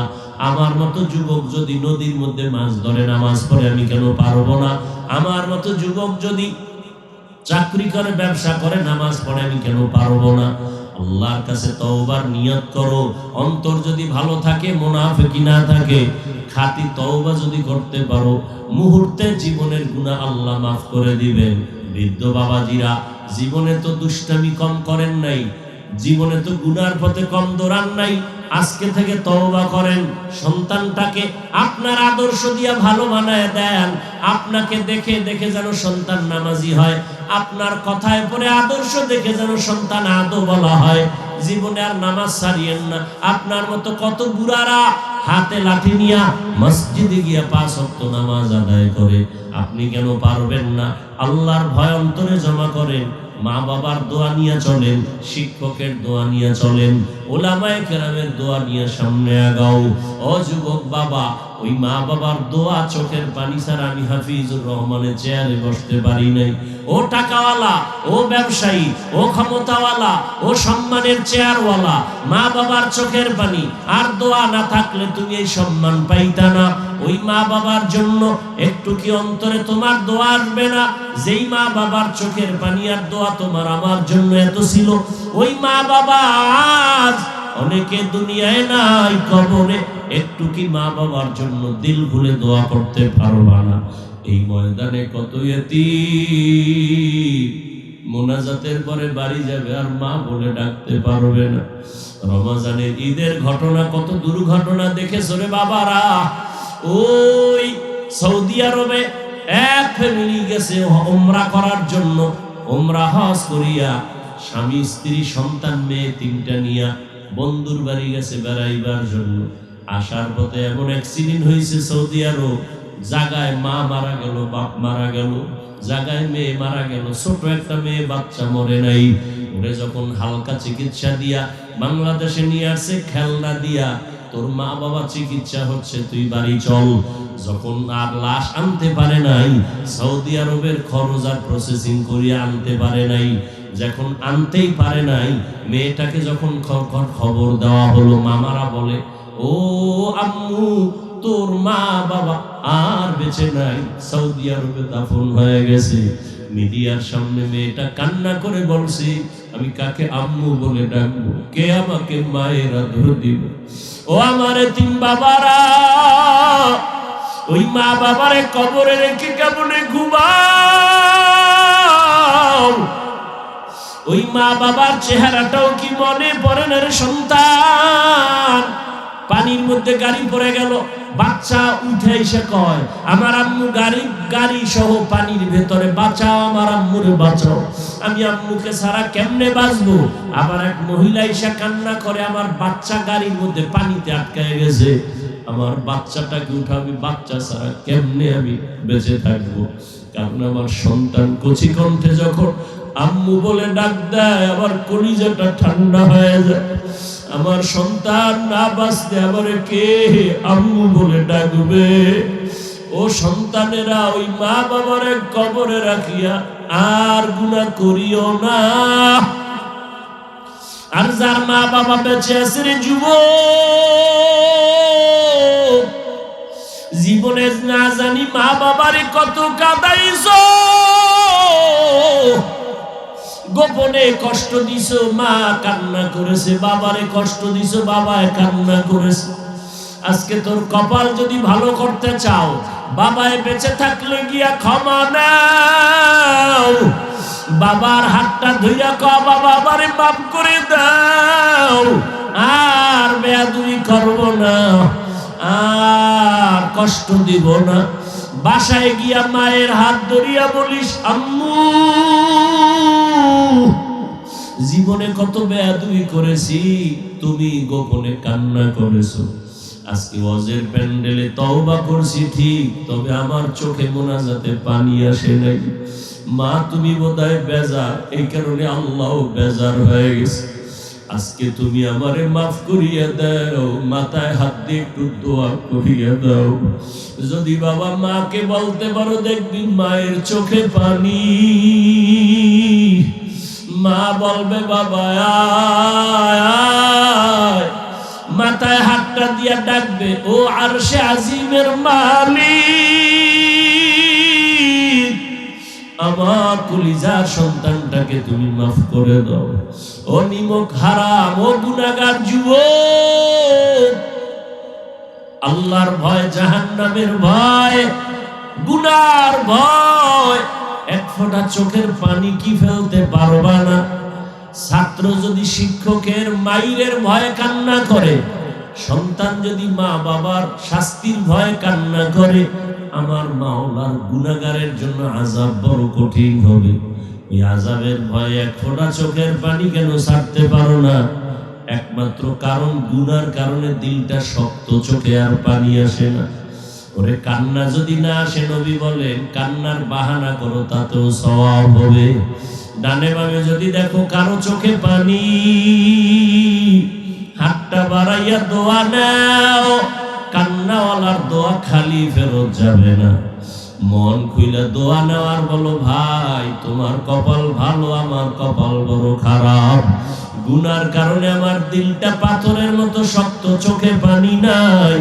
আমার মতো যুবক যদি নদীর মধ্যে মাছ ধরে নামাজ পড়ে আমি কেন পারবো না? আমার মতো যুবক যদি চাকরি করে ব্যবসা করে নামাজ পড়ে আমি কেন পারবো না? আল্লাহর কাছে তওবার নিয়ত করো। অন্তর যদি ভালো থাকে, মুনাফিকি না থাকে, খাঁটি তওবা যদি করতে পারো, মুহূর্তে জীবনের গুনাহ আল্লাহ মাফ করে দিবেন। বৃদ্ধ বাবাজিরা জীবনে তো দুষ্টামি কম করেন নাই, জীবনে তো গুনার পথে কম দৌড়ান নাই, আজকে থেকে তওবা করেন। সন্তানটাকে আপনার আদর্শ দিয়া ভালো বানায় দেন, আপনাকে দেখে দেখে যেন সন্তান নামাজি হয়, আপনার কথায় পরে আদর্শ দেখে যেন সন্তান আদো বলা হয়। জীবনে আর নামাজ ছাড়িয়েন না। আপনার মতো কত বুড়ারা হাতে লাঠি নিয়া মসজিদে গিয়া 5 ওয়াক্ত নামাজ আদায় করে, আপনি কেন পারবেন না? আল্লাহর ভয় অন্তরে জমা করেন, মা বাবার দোয়া নিয়ে চলেন, শিক্ষকের দোয়া নিয়ে চলেন, ওলামায়ে কেরামের দোয়া নিয়ে সামনে আগাও। ও যুবক বাবা, ওই মা বাবার দোয়া চোখের পানি ছাড়া আমি হাফিজুর রহমানের চেয়ারে বসতে পারি নাই। ও টাকাওয়ালা, ও ব্যবসায়ী, ও ক্ষমতাওয়ালা, ও সম্মানের চেয়ারওয়ালা, মা বাবার চোখের পানি আর দোয়া না থাকলে তুমি এই সম্মান পাইতা না। ওই মা বাবার জন্য একটু কি অন্তরে তোমার দোয়া আসবে না? যেই মা বাবার চোখের পানি আর দোয়া তোমার আমার জন্য এত ছিল, ওই মা বাবা আজ অনেকে দুনিয়ায় নাই, কবরে। একটু কি মা বাবার জন্য দিল ভুলে দোয়া করতে পারবা না? এই ময়দানে কত ইয়তীম মোনাজাতের পরে বাড়ি যাবে আর মা বলে ডাকতে পারবে না। রমজানের ঈদের ঘটনা, কত দুর্ঘটনা দেখেছো রে বাবারা। ওই সৌদি আরবে এক ফ্যামিলি গেছে উমরা করার জন্য। উমরা হজ করিয়া স্বামী স্ত্রী সন্তান মেয়ে তিনটা নিয়া বন্ধুর বাড়ি গেছে বেড়াইবার জন্য। আসার পথে এমন অ্যাক্সিডেন্ট হয়েছে সৌদি আরব, জায়গায় মা মারা গেল, বাপ মারা গেল, জায়গায় মেয়ে মারা গেল, ছোট একটা মেয়ে বাচ্চা মরে নাই। ওরে যখন হালকা চিকিৎসা দিয়া বাংলাদেশে নিয়ে আসছে, খেলনা দিয়া, তোর মা বাবা চিকিৎসা হচ্ছে, তুই বাড়ি চল। যখন আর লাশ আনতে পারে নাই, সৌদি আরবের খরচ আর প্রসেসিং করিয়া আনতে পারে নাই, যখন আনতেই পারে নাই, মেয়েটাকে যখন খবর দেওয়া হলো, মামারা বলে, ও আম্মু, তোর মা বাবা আর বেঁচে নাই, সৌদি আরবে দাফন হয়ে গেছে। মিডিয়ার সামনে মেয়েটা কান্না করে বলছে, আমি কাকে আম্মু বলে ডাকবো? কে আমাকে মায়ের আদর দিব? ও আমার এতিম বাবারা, ওই মা বাবারে কবরে রেখে কেমনে ঘুমাও? ওই মা বাবার চেহারাটাও কি মনে পড়ে না রে সন্তান? পানির মধ্যে গাড়ি পড়ে গেল, বাচ্চা উঠে এসে কয়, আমার আম্মু গাড়ি সহ পানির ভেতরে, বাঁচাও আমার আম্মুরে বাঁচাও, আমি আম্মুকে ছাড়া কেমনে বাঁচবো? আবার এক মহিলা এসে কান্না করে, আমার বাচ্চা গাড়ির মধ্যে পানিতে আটকায় গেছে, আমার বাচ্চাটাকে উঠে আমি বাচ্চা ছাড়া কেমনে আমি বেঁচে থাকবো? কারণ আমার সন্তান কচি কণ্ঠে যখন আম্মু বলে ডাক দেয়, আমার কলিজাটা ঠান্ডা হয়ে যায়। আমার সন্তান না বাঁচতে আবার কে আম্মু বলে ডাকবে? ও সন্তানেরা, ওই মা বাবার কবরে রাখিয়া আর গুনাহ করিও না। আর যার মা বাবা বেঁচে আছে রে যুবক, জীবনে না জানি মা বাবারে কত কাঁদাইছো, গোপনে কষ্ট দিছো, মা কান্না করেছে, বাবারে কষ্ট দিছো, বাবায় কান্না করেছে। আজকে তোর কপাল যদি ভালো করতে চাও, বাবায় বেঁচে থাকলে গিয়া ক্ষমা নাও, বাবার হাতটা ধইরা কও, বাবা আমারে মাফ করে দাও, আর বেয়াদবি করব না, আর কষ্ট দিব না। বাসায় গিয়া মায়ের হাত ধরিয়া বলিস, আম্মু জীবনে কত বেয়াদবি করেছি, তুমি গোপনে কান্না করেছো। আজকে ওয়াজের প্যান্ডেলে তওবা করছি ঠিক, তবে আমার চোখে মোনাজাতে পানি আসে নাই। মা তুমি বোধহয় বেজার, এই কারণে আল্লাহ বেজার হয়ে গেছে। আজকে তুমি আমারে মাফ করিয়া দাও, মাথায় হাত দিয়ে একটু দোয়া করিয়া দাও। যদি বাবা মাকে বলতে পারো, দেখবি মায়ের চোখে পানি। মা বলবে, বাবা আয়, মাথায় হাতটা দিয়া ডাকবে, ও আরশে আজিমের মালিক, আমার কলিজার সন্তানটাকে তুমি মাফ করে দাও। ও নিমক হারাম, ও গুনাহগার যুবক, আল্লাহর ভয়, জাহান্নামের ভয়, গুনার ভয়, এক ফোঁটা চোখের পানি কি ফেলতে পারবা না? ছাত্র যদি শিক্ষকের মাইরের ভয়ে কান্না করে, সন্তান যদি মা বাবার শাস্তির ভয়ে কান্না করে, আমার মাওলার গুনাহগারের জন্য আযাব বড় কঠিন হবে। এই আযাবের ভয়ে এক ফোঁটা চোখের পানি কেন ছাড়তে পারো না? একমাত্র কারণ, গুনার কারণে দিলটা শক্ত, চোখে আর পানি আসে না। ওরে কান্না যদি না আসে, নবী বলেন কান্নার বাহানা করো, তাতেও সওয়াব হবে। ডানে বামে যদি দেখো কারো চোখে পানি, হাতটা বাড়াইয়া দোয়া নাও। কান্নাওয়ালার দোয়া খালি ফেরত যাবে না। মন খুইলা দোয়া নেওয়ার বলো, ভাই তোমার কপাল ভালো, আমার কপাল বড় খারাপ। গুনার কারণে আমার দিলটা পাথরের মতো শক্ত, চোখে পানি নাই।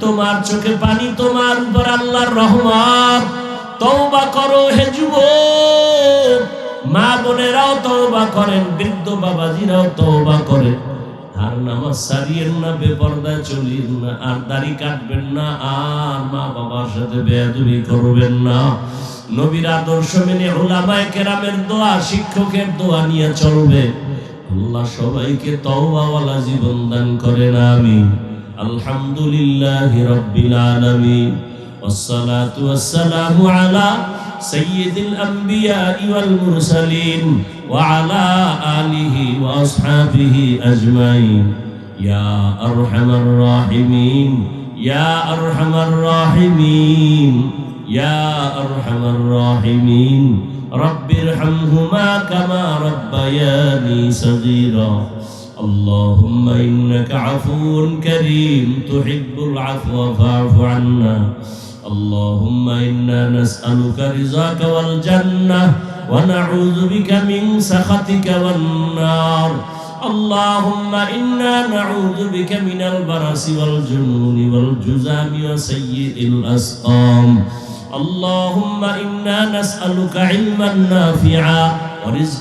তোমার চোখে পানি, তোমার উপর আল্লাহর রহমত। তওবা করো হে যুবক, মা বোনেরাও তওবা করেন, বৃদ্ধ বাবাজিরাও তওবা করেন। আর নামাজ ছাড়িয়েন না, বেপরদায় চলিয়েন না, আর দাড়ি কাটবেন না, আর মা বাবার সাথে বেয়াদবি করবেন না। নবীর আদর্শ মেনে উলামায়ে কেরামের দোয়া, শিক্ষকের দোয়া নিয়ে চলবে। আল্লাহ সবাইকে তওবাওয়ালা জীবন দান করেন, আমিন। আলহামদুলিল্লাহি রাব্বিল আলামিন, ওয়াসসালাতু ওয়াসসালামু আলা সাইয়্যিদিল আমবিয়া'i ওয়াল মুরসালিন ওয়া আলা আলিহি ওয়া আসহাবিহি আজমাইন। ইয়া আরহামার রাহিমিন, ইয়া আরহামার রাহিমিন, ইয়া আরহামার রাহিমিন। রব্বিরহামহুমা কামা রাব্বায়ানি সগীরা। اللهم إنك عفو كريم تحب العفو فاعف عنا. اللهم إنا نسألك رضاك والجنة ونعوذ بك من سخطك والنار. اللهم إنا نعوذ بك من البرص والجنون والجذام وسيء الأسقام. اللهم إنا نسألك علما نافعا ورزقا